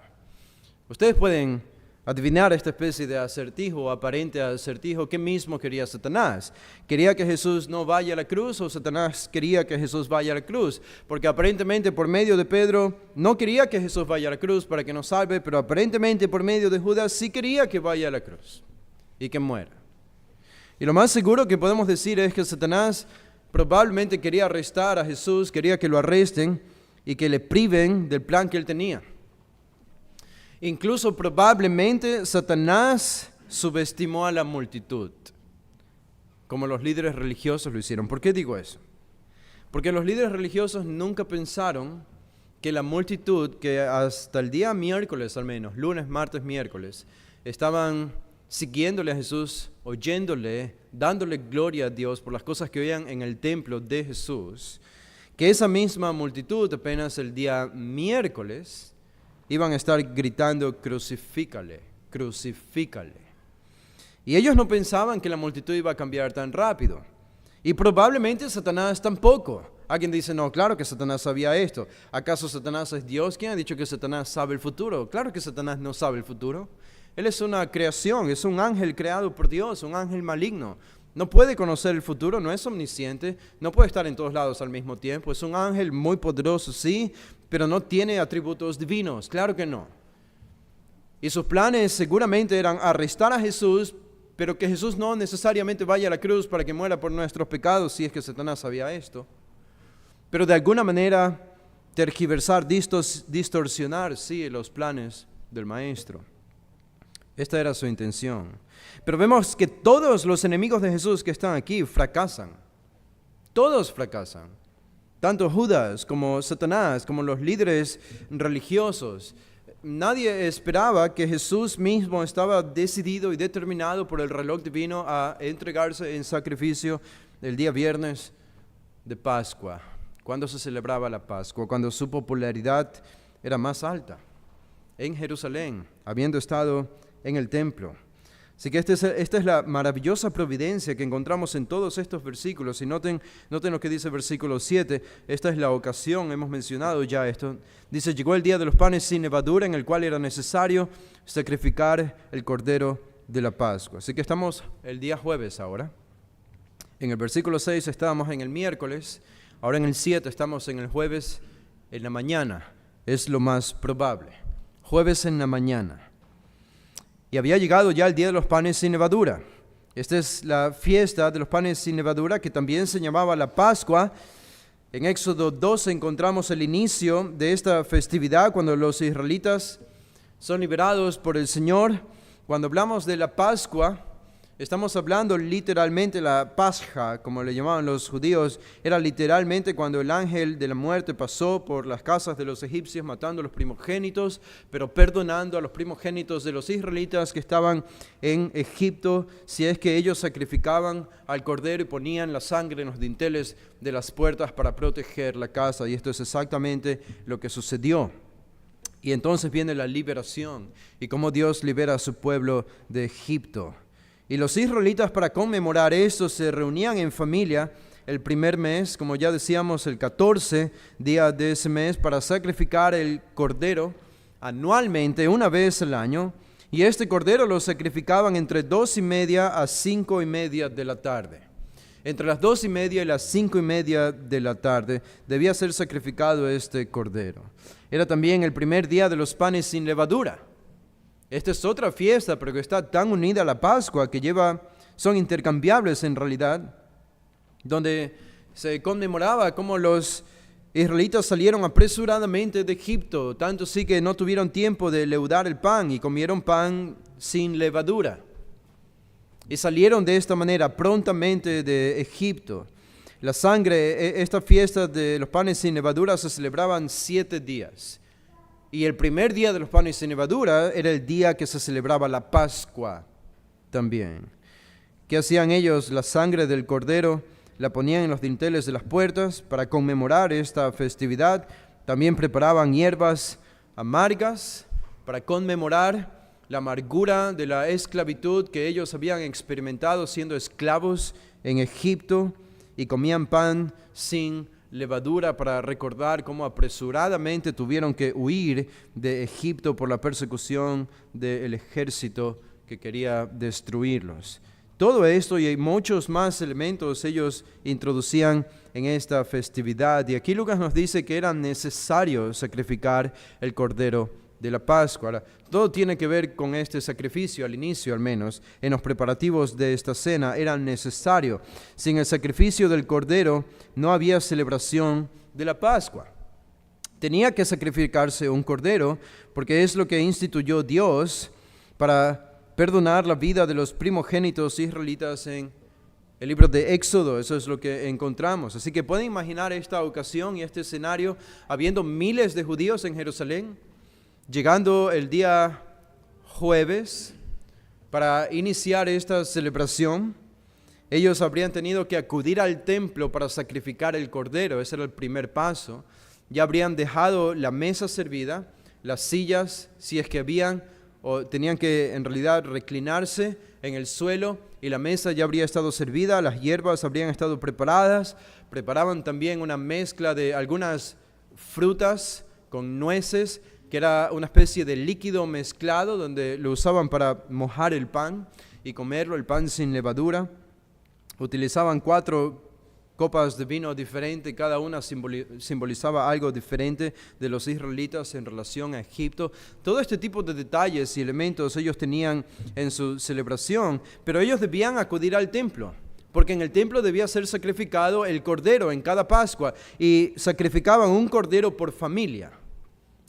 Ustedes pueden adivinar esta especie de acertijo o aparente acertijo. ¿Qué mismo quería Satanás? ¿Quería que Jesús no vaya a la cruz o Satanás quería que Jesús vaya a la cruz? Porque aparentemente por medio de Pedro no quería que Jesús vaya a la cruz para que nos salve, pero aparentemente por medio de Judas sí quería que vaya a la cruz y que muera. Y lo más seguro que podemos decir es que Satanás probablemente quería arrestar a Jesús, quería que lo arresten y que le priven del plan que él tenía. Incluso probablemente Satanás subestimó a la multitud, como los líderes religiosos lo hicieron. ¿Por qué digo eso? Porque los líderes religiosos nunca pensaron que la multitud, que hasta el día miércoles al menos, lunes, martes, miércoles, estaban siguiéndole a Jesús, oyéndole, dándole gloria a Dios por las cosas que oían en el templo de Jesús, que esa misma multitud apenas el día miércoles iban a estar gritando: crucifícale, crucifícale. Y ellos no pensaban que la multitud iba a cambiar tan rápido. Y probablemente Satanás tampoco. Alguien dice: no, claro que Satanás sabía esto. ¿Acaso Satanás es Dios? ¿Quién ha dicho que Satanás sabe el futuro? Claro que Satanás no sabe el futuro. Él es una creación, es un ángel creado por Dios, un ángel maligno. No puede conocer el futuro, no es omnisciente, no puede estar en todos lados al mismo tiempo. Es un ángel muy poderoso, sí, pero no tiene atributos divinos, claro que no. Y sus planes seguramente eran arrestar a Jesús, pero que Jesús no necesariamente vaya a la cruz para que muera por nuestros pecados, si es que Satanás sabía esto. Pero de alguna manera tergiversar, distorsionar, sí, los planes del Maestro. Esta era su intención. Pero vemos que todos los enemigos de Jesús que están aquí fracasan. Todos fracasan. Tanto Judas como Satanás, como los líderes religiosos. Nadie esperaba que Jesús mismo estaba decidido y determinado por el reloj divino a entregarse en sacrificio el día viernes de Pascua, cuando se celebraba la Pascua, cuando su popularidad era más alta en Jerusalén, habiendo estado en el templo. Así que esta es la maravillosa providencia que encontramos en todos estos versículos. Y noten lo que dice el versículo 7. Esta es la ocasión, hemos mencionado ya esto. Dice: llegó el día de los panes sin levadura, en el cual era necesario sacrificar el cordero de la Pascua. Así que estamos el día jueves ahora. En el versículo 6 estábamos en el miércoles. Ahora en el 7 estamos en el jueves en la mañana. Es lo más probable. Jueves en la mañana. Y había llegado ya el día de los panes sin levadura. Esta es la fiesta de los panes sin levadura, que también se llamaba la Pascua. En Éxodo 12 encontramos el inicio de esta festividad, cuando los israelitas son liberados por el Señor. Cuando hablamos de la Pascua, estamos hablando literalmente, la Pasja, como le llamaban los judíos, era literalmente cuando el ángel de la muerte pasó por las casas de los egipcios matando a los primogénitos, pero perdonando a los primogénitos de los israelitas que estaban en Egipto, si es que ellos sacrificaban al cordero y ponían la sangre en los dinteles de las puertas para proteger la casa. Y esto es exactamente lo que sucedió. Y entonces viene la liberación y cómo Dios libera a su pueblo de Egipto. Y los israelitas, para conmemorar esto, se reunían en familia el primer mes, como ya decíamos, el 14 día de ese mes, para sacrificar el cordero anualmente, una vez al año. Y este cordero lo sacrificaban entre 2:30 a 5:30 de la tarde. Entre las 2:30 y las 5:30 de la tarde debía ser sacrificado este cordero. Era también el primer día de los panes sin levadura. Esta es otra fiesta, pero que está tan unida a la Pascua que son intercambiables en realidad, donde se conmemoraba cómo los israelitas salieron apresuradamente de Egipto, tanto sí que no tuvieron tiempo de leudar el pan y comieron pan sin levadura. Y salieron de esta manera prontamente de Egipto. La sangre, esta fiesta de los panes sin levadura se celebraban 7 días. Y el primer día de los panes sin levadura era el día que se celebraba la Pascua también. ¿Qué hacían ellos? La sangre del cordero la ponían en los dinteles de las puertas para conmemorar esta festividad. También preparaban hierbas amargas para conmemorar la amargura de la esclavitud que ellos habían experimentado siendo esclavos en Egipto, y comían pan sin levadura para recordar cómo apresuradamente tuvieron que huir de Egipto por la persecución del ejército que quería destruirlos. Todo esto y muchos más elementos ellos introducían en esta festividad. Y aquí Lucas nos dice que era necesario sacrificar el cordero de la Pascua. Ahora, todo tiene que ver con este sacrificio, al inicio al menos, en los preparativos de esta cena, era necesario. Sin el sacrificio del cordero no había celebración de la Pascua. Tenía que sacrificarse un cordero porque es lo que instituyó Dios para perdonar la vida de los primogénitos israelitas en el libro de Éxodo. Eso es lo que encontramos. Así que pueden imaginar esta ocasión y este escenario, habiendo miles de judíos en Jerusalén, llegando el día jueves para iniciar esta celebración. Ellos habrían tenido que acudir al templo para sacrificar el cordero. Ese era el primer paso. Ya habrían dejado la mesa servida, las sillas, si es que habían, o tenían que en realidad reclinarse en el suelo, y la mesa ya habría estado servida, las hierbas habrían estado preparadas. Preparaban también una mezcla de algunas frutas con nueces, que era una especie de líquido mezclado donde lo usaban para mojar el pan y comerlo, el pan sin levadura. Utilizaban 4 copas de vino diferentes, cada una simbolizaba algo diferente de los israelitas en relación a Egipto. Todo este tipo de detalles y elementos ellos tenían en su celebración, pero ellos debían acudir al templo, porque en el templo debía ser sacrificado el cordero en cada Pascua, y sacrificaban un cordero por familia.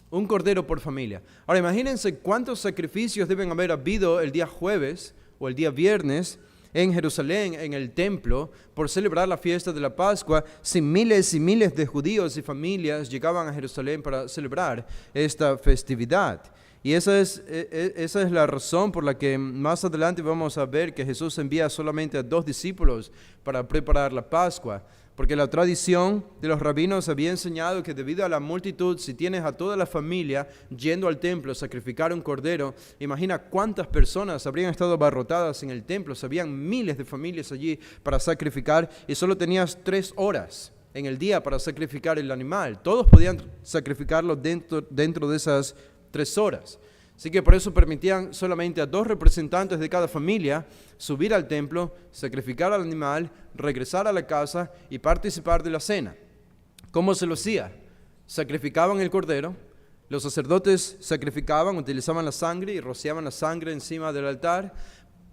Un cordero por familia. Ahora imagínense cuántos sacrificios deben haber habido el día jueves o el día viernes en Jerusalén, en el templo, por celebrar la fiesta de la Pascua, si miles y miles de judíos y familias llegaban a Jerusalén para celebrar esta festividad. Y esa es la razón por la que más adelante vamos a ver que Jesús envía solamente a 2 discípulos para preparar la Pascua. Porque la tradición de los rabinos había enseñado que debido a la multitud, si tienes a toda la familia yendo al templo a sacrificar un cordero, imagina cuántas personas habrían estado abarrotadas en el templo. Habían miles de familias allí para sacrificar, y solo tenías 3 horas en el día para sacrificar el animal. Todos podían sacrificarlo dentro de esas 3 horas. Así que por eso permitían solamente a 2 representantes de cada familia subir al templo, sacrificar al animal, regresar a la casa y participar de la cena. ¿Cómo se lo hacía? Sacrificaban el cordero, los sacerdotes sacrificaban, utilizaban la sangre y rociaban la sangre encima del altar.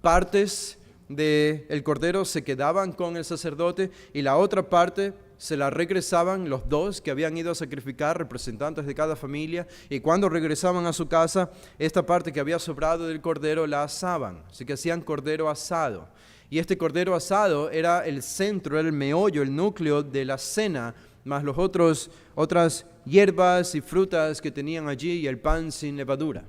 Partes del cordero se quedaban con el sacerdote y la otra parte se la regresaban los 2 que habían ido a sacrificar, representantes de cada familia, y cuando regresaban a su casa, esta parte que había sobrado del cordero la asaban. Así que hacían cordero asado. Y este cordero asado era el centro, era el meollo, el núcleo de la cena, más los otras hierbas y frutas que tenían allí y el pan sin levadura.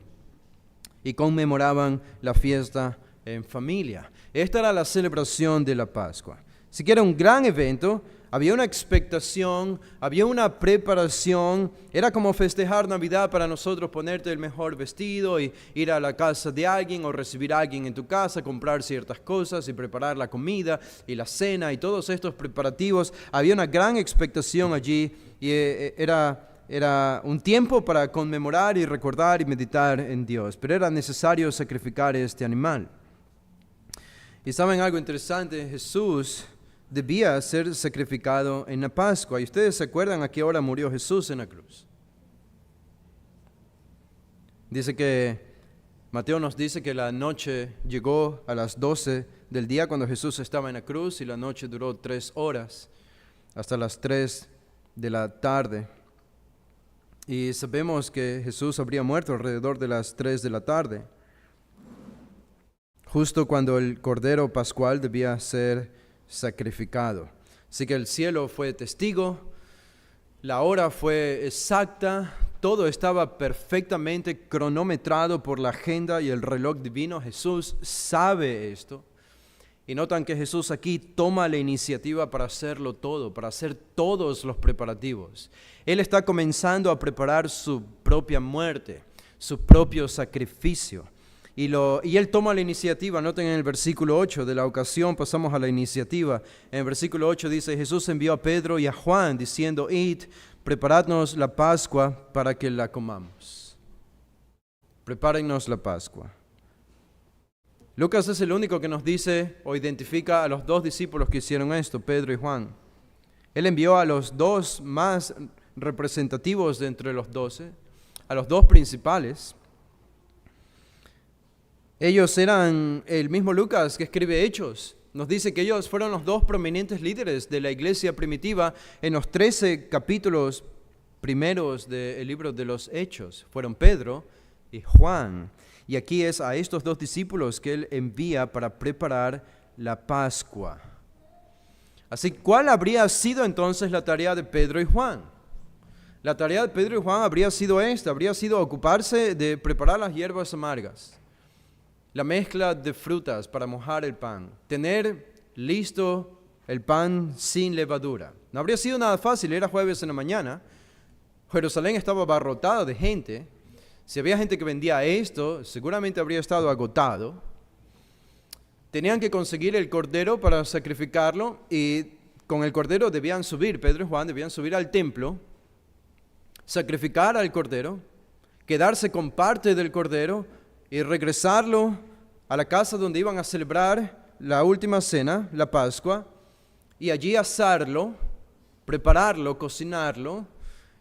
Y conmemoraban la fiesta en familia. Esta era la celebración de la Pascua. Así que era un gran evento. Había una expectación, había una preparación. Era como festejar Navidad para nosotros, ponerte el mejor vestido y ir a la casa de alguien o recibir a alguien en tu casa, comprar ciertas cosas y preparar la comida y la cena y todos estos preparativos. Había una gran expectación allí y era un tiempo para conmemorar y recordar y meditar en Dios. Pero era necesario sacrificar este animal. Y ¿saben algo interesante? Jesús debía ser sacrificado en la Pascua. ¿Y ustedes se acuerdan a qué hora murió Jesús en la cruz? Dice que Mateo nos dice que la noche llegó a las 12 del día cuando Jesús estaba en la cruz, y la noche duró 3 horas, hasta las 3 de la tarde. Y sabemos que Jesús habría muerto alrededor de las 3 de la tarde, justo cuando el Cordero Pascual debía ser sacrificado. Así que el cielo fue testigo, la hora fue exacta, todo estaba perfectamente cronometrado por la agenda y el reloj divino. Jesús sabe esto. Y notan que Jesús aquí toma la iniciativa para hacerlo todo, para hacer todos los preparativos. Él está comenzando a preparar su propia muerte, su propio sacrificio. Y él toma la iniciativa. Noten en el versículo 8 de la ocasión, pasamos a la iniciativa. En el versículo 8 dice: Jesús envió a Pedro y a Juan diciendo: Id, preparadnos la Pascua para que la comamos. Prepárennos la Pascua. Lucas es el único que nos dice o identifica a los 2 discípulos que hicieron esto, Pedro y Juan. Él envió a los 2 más representativos de entre los 12, a los 2 principales. Ellos eran el mismo Lucas que escribe Hechos. Nos dice que ellos fueron los 2 prominentes líderes de la iglesia primitiva en los 13 capítulos primeros del libro de los Hechos. Fueron Pedro y Juan. Y aquí es a estos 2 discípulos que él envía para preparar la Pascua. Así, ¿cuál habría sido entonces la tarea de Pedro y Juan? La tarea de Pedro y Juan habría sido esta: habría sido ocuparse de preparar las hierbas amargas, la mezcla de frutas para mojar el pan, tener listo el pan sin levadura. No habría sido nada fácil, era jueves en la mañana. Jerusalén estaba abarrotada de gente. Si había gente que vendía esto, seguramente habría estado agotado. Tenían que conseguir el cordero para sacrificarlo y con el cordero debían subir, Pedro y Juan debían subir al templo, sacrificar al cordero, quedarse con parte del cordero y regresarlo a la casa donde iban a celebrar la última cena, la Pascua, y allí asarlo, prepararlo, cocinarlo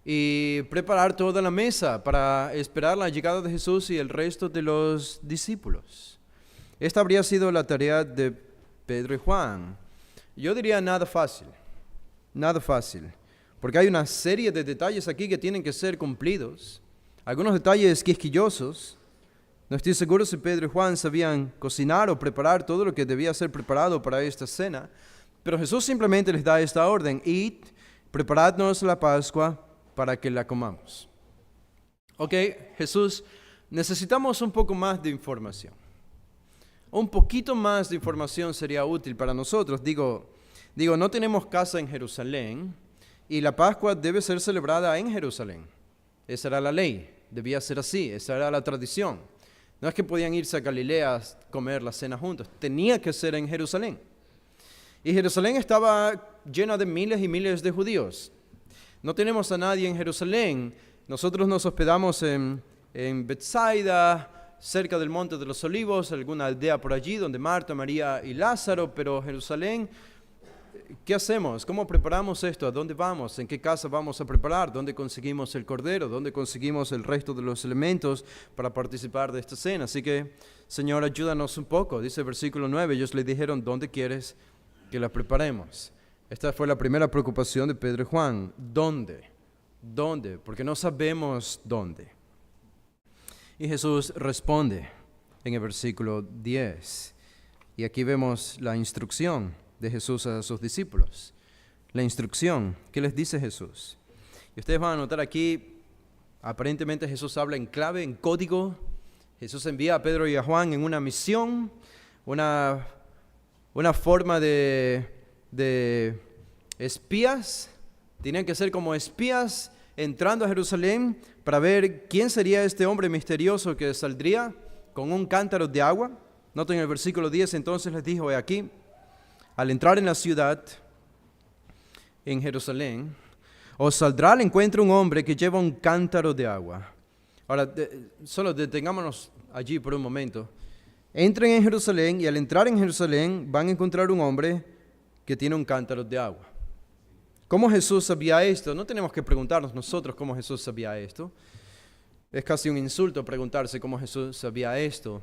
y preparar toda la mesa para esperar la llegada de Jesús y el resto de los discípulos. Esta habría sido la tarea de Pedro y Juan. Yo diría nada fácil, porque hay una serie de detalles aquí que tienen que ser cumplidos, algunos detalles quisquillosos. No estoy seguro si Pedro y Juan sabían cocinar o preparar todo lo que debía ser preparado para esta cena, pero Jesús simplemente les da esta orden: id, preparadnos la Pascua para que la comamos. Ok, Jesús, necesitamos un poco más de información. Un poquito más de información sería útil para nosotros. Digo, no tenemos casa en Jerusalén y la Pascua debe ser celebrada en Jerusalén. Esa era la ley, debía ser así, esa era la tradición. No es que podían irse a Galilea a comer la cena juntos, tenía que ser en Jerusalén. Y Jerusalén estaba llena de miles y miles de judíos. No tenemos a nadie en Jerusalén. Nosotros nos hospedamos en Betsaida, cerca del Monte de los Olivos, alguna aldea por allí donde Marta, María y Lázaro, pero Jerusalén, ¿qué hacemos? ¿Cómo preparamos esto? ¿A dónde vamos? ¿En qué casa vamos a preparar? ¿Dónde conseguimos el cordero? ¿Dónde conseguimos el resto de los elementos para participar de esta cena? Así que, Señor, ayúdanos un poco. Dice el versículo 9, ellos le dijeron: ¿dónde quieres que la preparemos? Esta fue la primera preocupación de Pedro y Juan. ¿Dónde? ¿Dónde? Porque no sabemos dónde. Y Jesús responde en el versículo 10. Y aquí vemos la instrucción de Jesús a sus discípulos. La instrucción, ¿qué les dice Jesús? Y ustedes van a notar aquí, aparentemente Jesús habla en clave, en código. Jesús envía a Pedro y a Juan en una misión, una forma de espías. Tenían que ser como espías entrando a Jerusalén para ver quién sería este hombre misterioso que saldría con un cántaro de agua. Noten en el versículo 10, entonces les dijo: he aquí, al entrar en la ciudad, en Jerusalén, os saldrá al encuentro un hombre que lleva un cántaro de agua. Ahora, solo detengámonos allí por un momento. Entren en Jerusalén y al entrar en Jerusalén van a encontrar un hombre que tiene un cántaro de agua. ¿Cómo Jesús sabía esto? No tenemos que preguntarnos nosotros cómo Jesús sabía esto. Es casi un insulto preguntarse cómo Jesús sabía esto.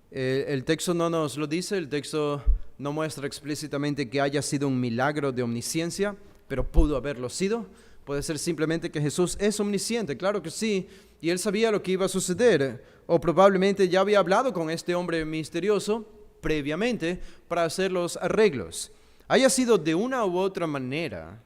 El texto no nos lo dice, el texto no muestra explícitamente que haya sido un milagro de omnisciencia, pero pudo haberlo sido. Puede ser simplemente que Jesús es omnisciente, claro que sí, y él sabía lo que iba a suceder, o probablemente ya había hablado con este hombre misterioso previamente para hacer los arreglos. Haya sido de una u otra manera,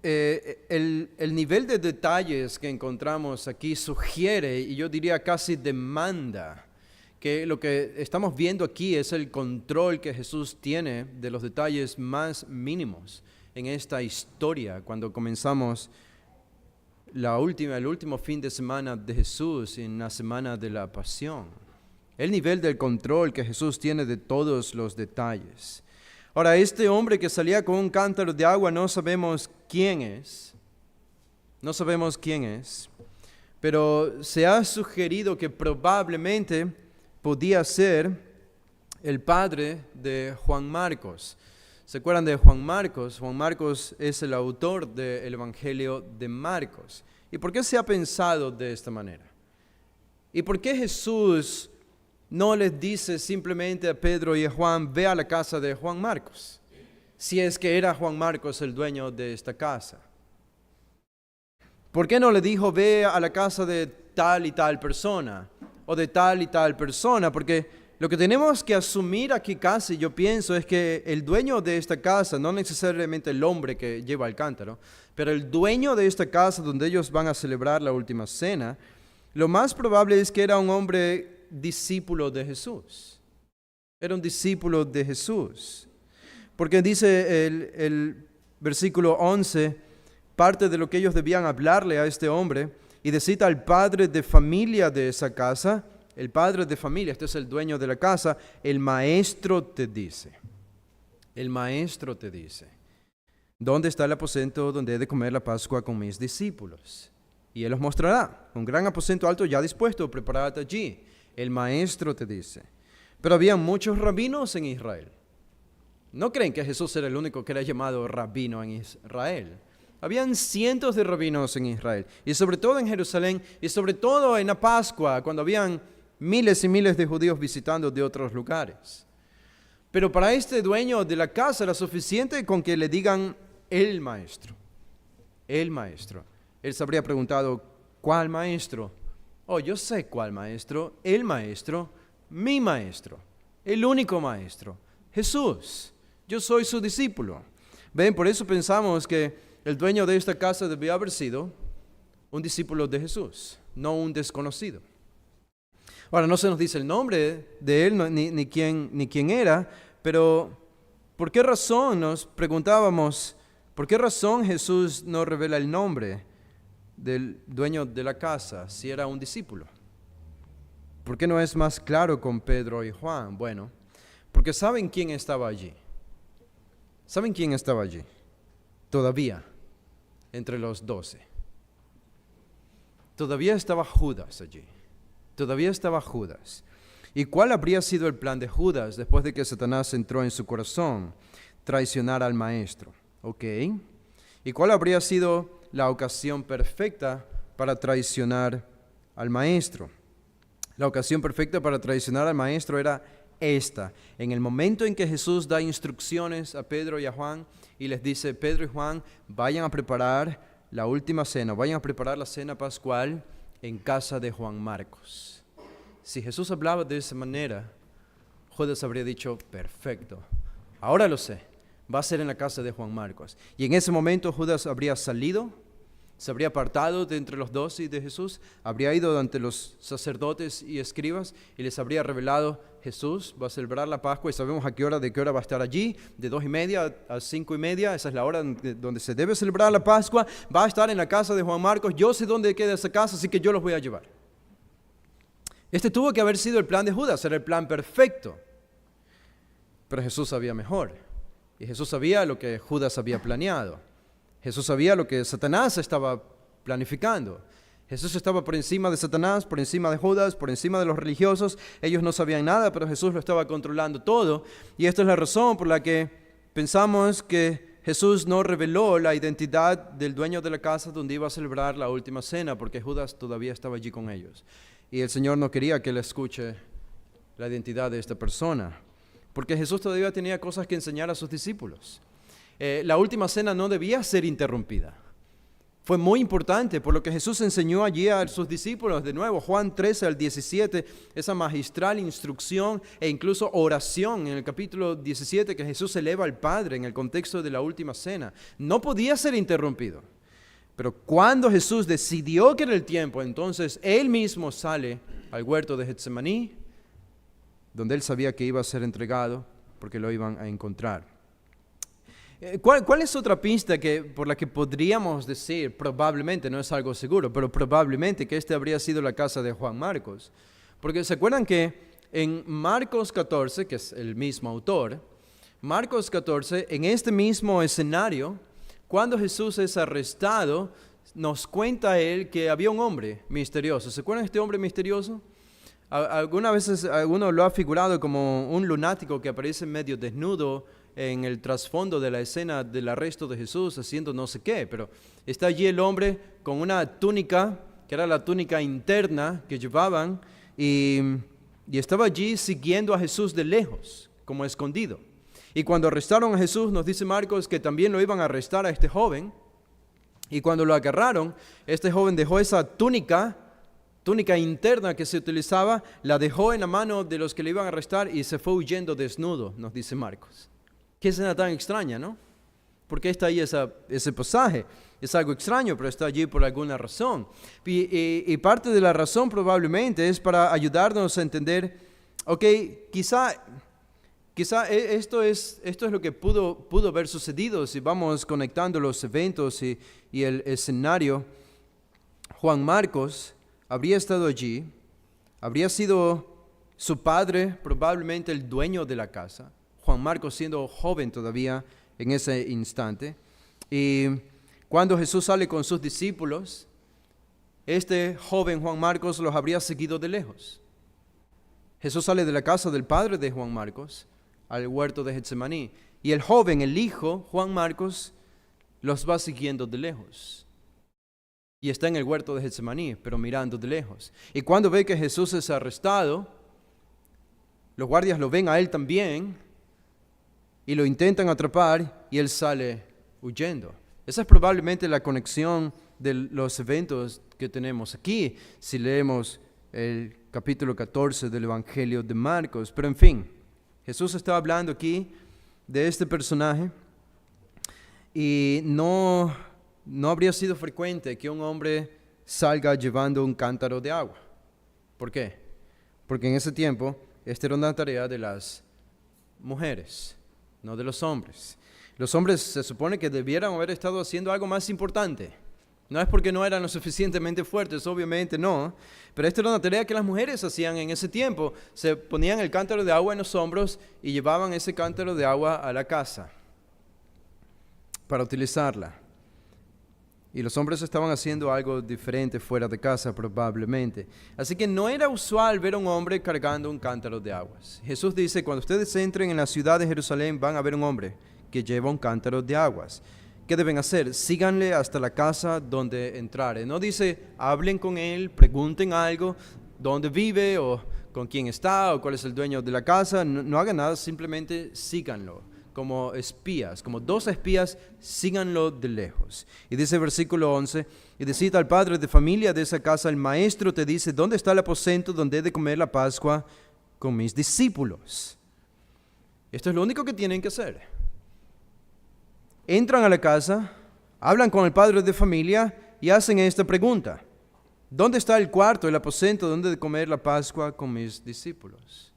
el nivel de detalles que encontramos aquí sugiere, y yo diría casi demanda, que lo que estamos viendo aquí es el control que Jesús tiene de los detalles más mínimos en esta historia. Cuando comenzamos el último fin de semana de Jesús en la semana de la Pasión. El nivel del control que Jesús tiene de todos los detalles. Ahora, este hombre que salía con un cántaro de agua, no sabemos quién es, pero se ha sugerido que probablemente podía ser el padre de Juan Marcos. ¿Se acuerdan de Juan Marcos? Juan Marcos es el autor del Evangelio de Marcos. ¿Y por qué se ha pensado de esta manera? ¿Y por qué Jesús no les dice simplemente a Pedro y a Juan: ve a la casa de Juan Marcos, si es que era Juan Marcos el dueño de esta casa? ¿Por qué no le dijo: ve a la casa de tal y tal persona, o de tal y tal persona? Porque lo que tenemos que asumir aquí casi, yo pienso, es que el dueño de esta casa, no necesariamente el hombre que lleva el cántaro, pero el dueño de esta casa donde ellos van a celebrar la última cena, lo más probable es que era un hombre discípulo de Jesús. Era un discípulo de Jesús. Porque dice el versículo 11, parte de lo que ellos debían hablarle a este hombre, y cita al padre de familia de esa casa, el padre de familia, este es el dueño de la casa, el maestro te dice, ¿dónde está el aposento donde he de comer la Pascua con mis discípulos? Y él los mostrará, un gran aposento alto ya dispuesto, preparad allí. El maestro te dice. Pero había muchos rabinos en Israel. ¿No creen que Jesús era el único que era llamado rabino en Israel? Habían cientos de rabinos en Israel, y sobre todo en Jerusalén, y sobre todo en la Pascua, cuando habían miles y miles de judíos visitando de otros lugares. Pero para este dueño de la casa era suficiente con que le digan el maestro. El maestro. Él se habría preguntado, ¿cuál maestro? Oh, yo sé cuál maestro. El maestro, mi maestro, el único maestro, Jesús. Yo soy su discípulo. Ven, por eso pensamos que el dueño de esta casa debía haber sido un discípulo de Jesús, no un desconocido. Ahora, no se nos dice el nombre de él, ni quién era, pero ¿por qué razón nos preguntábamos, por qué razón Jesús no revela el nombre del dueño de la casa si era un discípulo? ¿Por qué no es más claro con Pedro y Juan? Bueno, porque ¿saben quién estaba allí? ¿Saben quién estaba allí? Todavía, entre los 12. Todavía estaba Judas allí. Todavía estaba Judas. ¿Y cuál habría sido el plan de Judas después de que Satanás entró en su corazón? Traicionar al maestro. ¿Ok? ¿Y cuál habría sido la ocasión perfecta para traicionar al maestro? La ocasión perfecta para traicionar al maestro era esta. En el momento en que Jesús da instrucciones a Pedro y a Juan y les dice, Pedro y Juan, vayan a preparar la última cena, vayan a preparar la cena pascual en casa de Juan Marcos. Si Jesús hablaba de esa manera, Judas habría dicho, perfecto, ahora lo sé, va a ser en la casa de Juan Marcos. Y en ese momento Judas habría salido, se habría apartado de entre los 12 de Jesús, habría ido ante los sacerdotes y escribas y les habría revelado, Jesús va a celebrar la Pascua y sabemos de qué hora va a estar allí, de 2:30 a 5:30, esa es la hora donde se debe celebrar la Pascua, va a estar en la casa de Juan Marcos, yo sé dónde queda esa casa, así que yo los voy a llevar. Este tuvo que haber sido el plan de Judas, era el plan perfecto, pero Jesús sabía mejor, y Jesús sabía lo que Judas había planeado. Jesús sabía lo que Satanás estaba planificando. Jesús estaba por encima de Satanás, por encima de Judas, por encima de los religiosos. Ellos no sabían nada, pero Jesús lo estaba controlando todo. Y esta es la razón por la que pensamos que Jesús no reveló la identidad del dueño de la casa donde iba a celebrar la última cena, porque Judas todavía estaba allí con ellos. Y el Señor no quería que él escuche la identidad de esta persona, porque Jesús todavía tenía cosas que enseñar a sus discípulos. La última cena no debía ser interrumpida. Fue muy importante por lo que Jesús enseñó allí a sus discípulos. De nuevo, Juan 13 al 17, esa magistral instrucción e incluso oración en el capítulo 17 que Jesús eleva al Padre en el contexto de la última cena. No podía ser interrumpido. Pero cuando Jesús decidió que era el tiempo, entonces Él mismo sale al huerto de Getsemaní, donde Él sabía que iba a ser entregado porque lo iban a encontrar. ¿Cuál es otra pista por la que podríamos decir, probablemente, no es algo seguro, pero probablemente que habría sido la casa de Juan Marcos? Porque se acuerdan que en Marcos 14, que es el mismo autor, Marcos 14, en este mismo escenario, cuando Jesús es arrestado, nos cuenta él que había un hombre misterioso. ¿Se acuerdan de este hombre misterioso? Algunas veces alguno lo ha figurado como un lunático que aparece medio desnudo en el trasfondo de la escena del arresto de Jesús haciendo no sé qué, pero está allí el hombre con una túnica, que era la túnica interna que llevaban, y estaba allí siguiendo a Jesús de lejos, como escondido. Y cuando arrestaron a Jesús, nos dice Marcos que también lo iban a arrestar a este joven, y cuando lo agarraron, este joven dejó esa túnica interna que se utilizaba, la dejó en la mano de los que le iban a arrestar y se fue huyendo desnudo, nos dice Marcos. Qué escena tan extraña, ¿no? ¿Por qué está ahí ese pasaje? Es algo extraño, pero está allí por alguna razón. Y parte de la razón probablemente es para ayudarnos a entender, ok, quizá Quizá esto es lo que pudo haber sucedido si vamos conectando los eventos y el escenario. Juan Marcos habría estado allí, habría sido su padre probablemente el dueño de la casa, Juan Marcos siendo joven todavía en ese instante. Y cuando Jesús sale con sus discípulos, este joven Juan Marcos los habría seguido de lejos. Jesús sale de la casa del padre de Juan Marcos al huerto de Getsemaní. Y el joven, el hijo, Juan Marcos, los va siguiendo de lejos. Y está en el huerto de Getsemaní, pero mirando de lejos. Y cuando ve que Jesús es arrestado, los guardias lo ven a él también y lo intentan atrapar y él sale huyendo. Esa es probablemente la conexión de los eventos que tenemos aquí, si leemos el capítulo 14 del Evangelio de Marcos. Pero en fin, Jesús está hablando aquí de este personaje y no habría sido frecuente que un hombre salga llevando un cántaro de agua. ¿Por qué? Porque en ese tiempo esta era una tarea de las mujeres, no de los hombres. Los hombres se supone que debieran haber estado haciendo algo más importante. No es porque no eran lo suficientemente fuertes, obviamente no, pero esta era una tarea que las mujeres hacían en ese tiempo. Se ponían el cántaro de agua en los hombros y llevaban ese cántaro de agua a la casa para utilizarla. Y los hombres estaban haciendo algo diferente fuera de casa probablemente. Así que no era usual ver a un hombre cargando un cántaro de aguas. Jesús dice, cuando ustedes entren en la ciudad de Jerusalén van a ver un hombre que lleva un cántaro de aguas. ¿Qué deben hacer? Síganle hasta la casa donde entrare. No dice, hablen con él, pregunten algo, dónde vive o con quién está o cuál es el dueño de la casa. No hagan nada, simplemente síganlo. Como espías, como dos espías, síganlo de lejos. Y dice versículo 11, y decid al padre de familia de esa casa, el maestro te dice, ¿dónde está el aposento donde he de comer la Pascua con mis discípulos? Esto es lo único que tienen que hacer. Entran a la casa, hablan con el padre de familia y hacen esta pregunta. ¿Dónde está el cuarto, el aposento donde he de comer la Pascua con mis discípulos?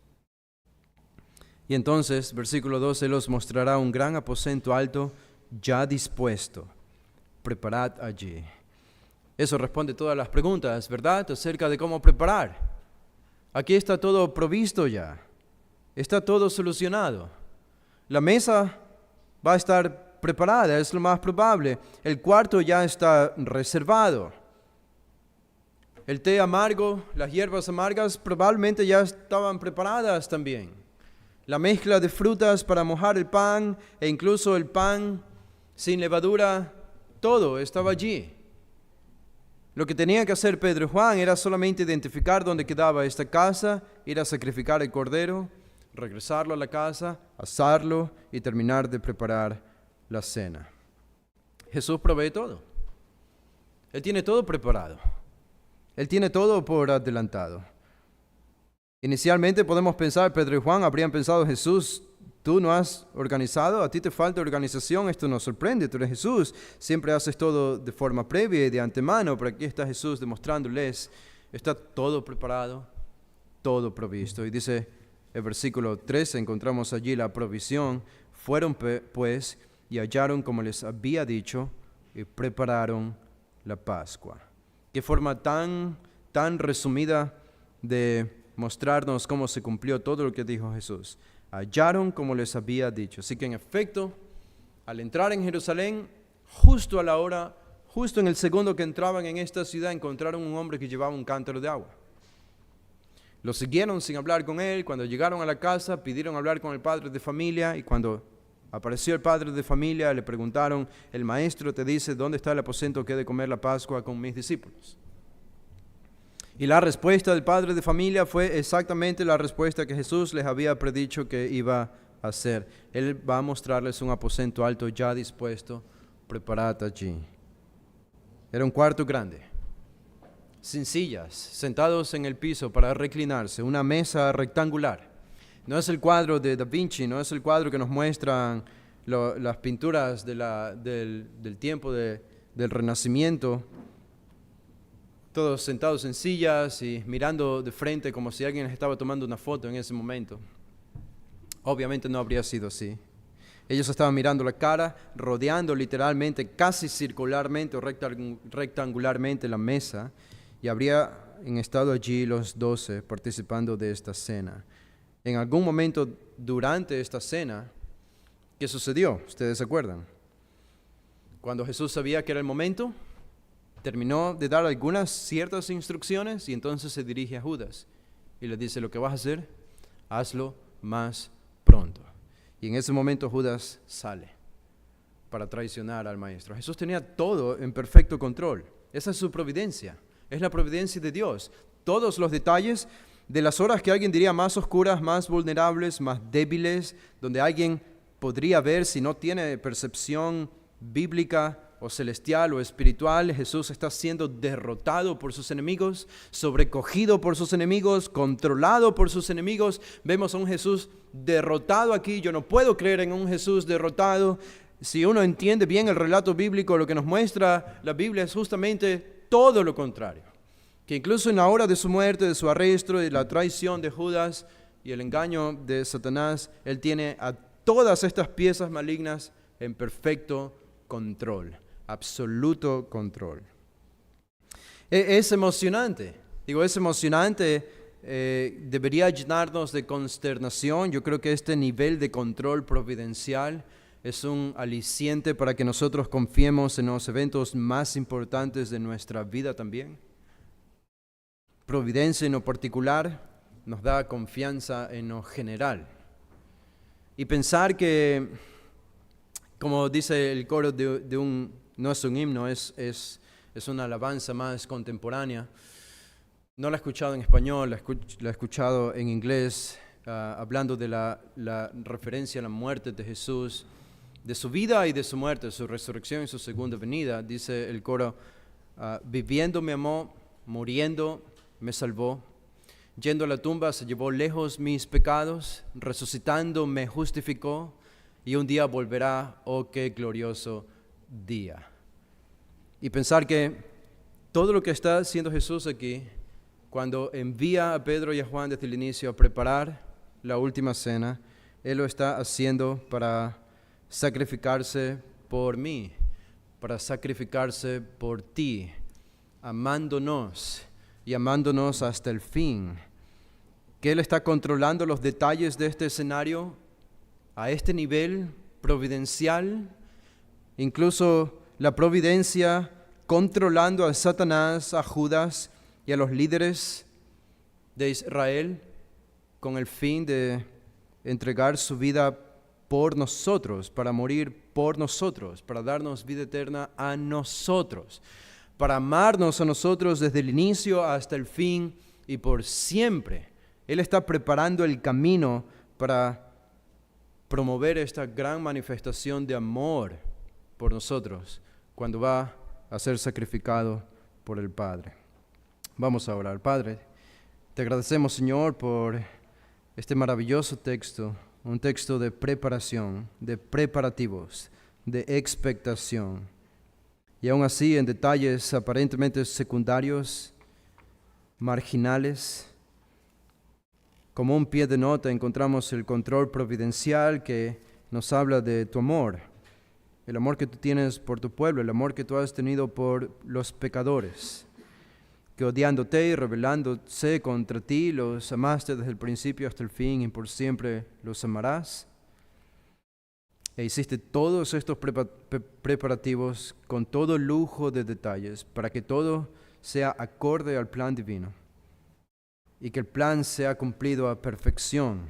Y entonces, versículo 12, los mostrará un gran aposento alto ya dispuesto. Preparad allí. Eso responde todas las preguntas, ¿verdad? Acerca de cómo preparar. Aquí está todo provisto ya. Está todo solucionado. La mesa va a estar preparada, es lo más probable. El cuarto ya está reservado. El té amargo, las hierbas amargas probablemente ya estaban preparadas también. La mezcla de frutas para mojar el pan e incluso el pan sin levadura, todo estaba allí. Lo que tenían que hacer Pedro y Juan era solamente identificar dónde quedaba esta casa, ir a sacrificar el cordero, regresarlo a la casa, asarlo y terminar de preparar la cena. Jesús provee todo. Él tiene todo preparado. Él tiene todo por adelantado. Inicialmente podemos pensar, Pedro y Juan habrían pensado, Jesús, tú no has organizado, a ti te falta organización, esto nos sorprende, tú eres Jesús, siempre haces todo de forma previa y de antemano, pero aquí está Jesús demostrándoles, está todo preparado, todo provisto. Y dice el versículo 13, encontramos allí la provisión, fueron pues y hallaron como les había dicho y prepararon la Pascua. Qué forma tan resumida de mostrarnos cómo se cumplió todo lo que dijo Jesús. Hallaron como les había dicho. Así que en efecto, al entrar en Jerusalén, justo a la hora, justo en el segundo que entraban en esta ciudad, encontraron un hombre que llevaba un cántaro de agua. Lo siguieron sin hablar con él. Cuando llegaron a la casa, pidieron hablar con el padre de familia y cuando apareció el padre de familia, le preguntaron, el maestro te dice, ¿dónde está el aposento que he de comer la Pascua con mis discípulos? Y la respuesta del padre de familia fue exactamente la respuesta que Jesús les había predicho que iba a hacer. Él va a mostrarles un aposento alto ya dispuesto, preparad allí. Era un cuarto grande, sin sillas, sentados en el piso para reclinarse, una mesa rectangular. No es el cuadro de Da Vinci, no es el cuadro que nos muestran las pinturas del tiempo del Renacimiento, todos sentados en sillas y mirando de frente como si alguien les estaba tomando una foto en ese momento. Obviamente no habría sido así. Ellos estaban mirando la cara, rodeando literalmente, casi circularmente o rectangularmente la mesa, y habrían estado allí los 12 participando de esta cena. En algún momento durante esta cena, ¿qué sucedió? ¿Ustedes se acuerdan? Cuando Jesús sabía que era el momento, terminó de dar algunas ciertas instrucciones y entonces se dirige a Judas y le dice: lo que vas a hacer, hazlo más pronto. Y en ese momento Judas sale para traicionar al maestro. Jesús tenía todo en perfecto control. Esa es su providencia, es la providencia de Dios. Todos los detalles de las horas que alguien diría más oscuras, más vulnerables, más débiles, donde alguien podría ver si no tiene percepción bíblica o celestial o espiritual, Jesús está siendo derrotado por sus enemigos, sobrecogido por sus enemigos, controlado por sus enemigos. Vemos a un Jesús derrotado aquí. Yo no puedo creer en un Jesús derrotado. Si uno entiende bien el relato bíblico, lo que nos muestra la Biblia es justamente todo lo contrario. Que incluso en la hora de su muerte, de su arresto, de la traición de Judas y el engaño de Satanás, Él tiene a todas estas piezas malignas en perfecto control, absoluto control. Es emocionante, es emocionante, debería llenarnos de consternación. Yo creo que este nivel de control providencial es un aliciente para que nosotros confiemos en los eventos más importantes de nuestra vida también. Providencia en lo particular nos da confianza en lo general. Y pensar que, como dice el coro no es un himno, es una alabanza más contemporánea. No la he escuchado en español, la he escuchado en inglés, hablando de la referencia a la muerte de Jesús, de su vida y de su muerte, su resurrección y su segunda venida. Dice el coro: viviendo me amó, muriendo me salvó, yendo a la tumba se llevó lejos mis pecados, resucitando me justificó, y un día volverá, oh qué glorioso día. Y pensar que todo lo que está haciendo Jesús aquí, cuando envía a Pedro y a Juan desde el inicio a preparar la última cena, Él lo está haciendo para sacrificarse por mí, para sacrificarse por ti, amándonos y amándonos hasta el fin. Que Él está controlando los detalles de este escenario a este nivel providencial, incluso la providencia controlando a Satanás, a Judas y a los líderes de Israel con el fin de entregar su vida por nosotros, para morir por nosotros, para darnos vida eterna a nosotros, para amarnos a nosotros desde el inicio hasta el fin y por siempre. Él está preparando el camino para promover esta gran manifestación de amor por nosotros cuando va a ser sacrificado por el Padre. Vamos a orar. Padre, te agradecemos, Señor, por este maravilloso texto, un texto de preparación, de preparativos, de expectación. Y aún así, en detalles aparentemente secundarios, marginales, como un pie de nota encontramos el control providencial que nos habla de tu amor, el amor que tú tienes por tu pueblo, el amor que tú has tenido por los pecadores, que odiándote y rebelándose contra ti, los amaste desde el principio hasta el fin y por siempre los amarás. E hiciste todos estos preparativos con todo lujo de detalles para que todo sea acorde al plan divino y que el plan sea cumplido a perfección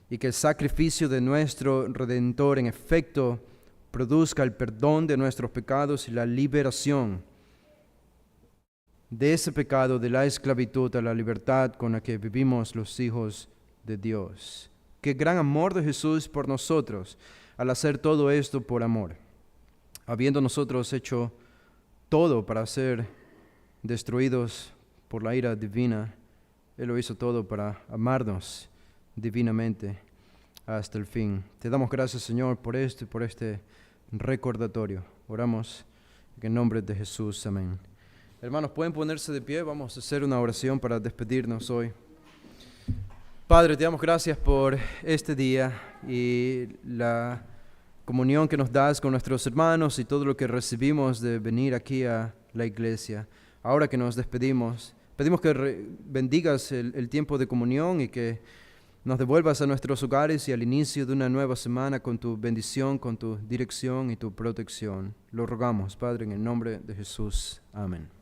y que el sacrificio de nuestro Redentor en efecto produzca el perdón de nuestros pecados y la liberación de ese pecado, de la esclavitud a la libertad con la que vivimos los hijos de Dios. Qué gran amor de Jesús por nosotros al hacer todo esto por amor. Habiendo nosotros hecho todo para ser destruidos por la ira divina, Él lo hizo todo para amarnos divinamente hasta el fin. Te damos gracias, Señor, por esto y por este recordatorio. Oramos en el nombre de Jesús. Amén. Hermanos, pueden ponerse de pie. Vamos a hacer una oración para despedirnos hoy. Padre, te damos gracias por este día y la comunión que nos das con nuestros hermanos y todo lo que recibimos de venir aquí a la iglesia. Ahora que nos despedimos, pedimos que bendigas el tiempo de comunión y que nos devuelvas a nuestros hogares y al inicio de una nueva semana con tu bendición, con tu dirección y tu protección. Lo rogamos, Padre, en el nombre de Jesús. Amén.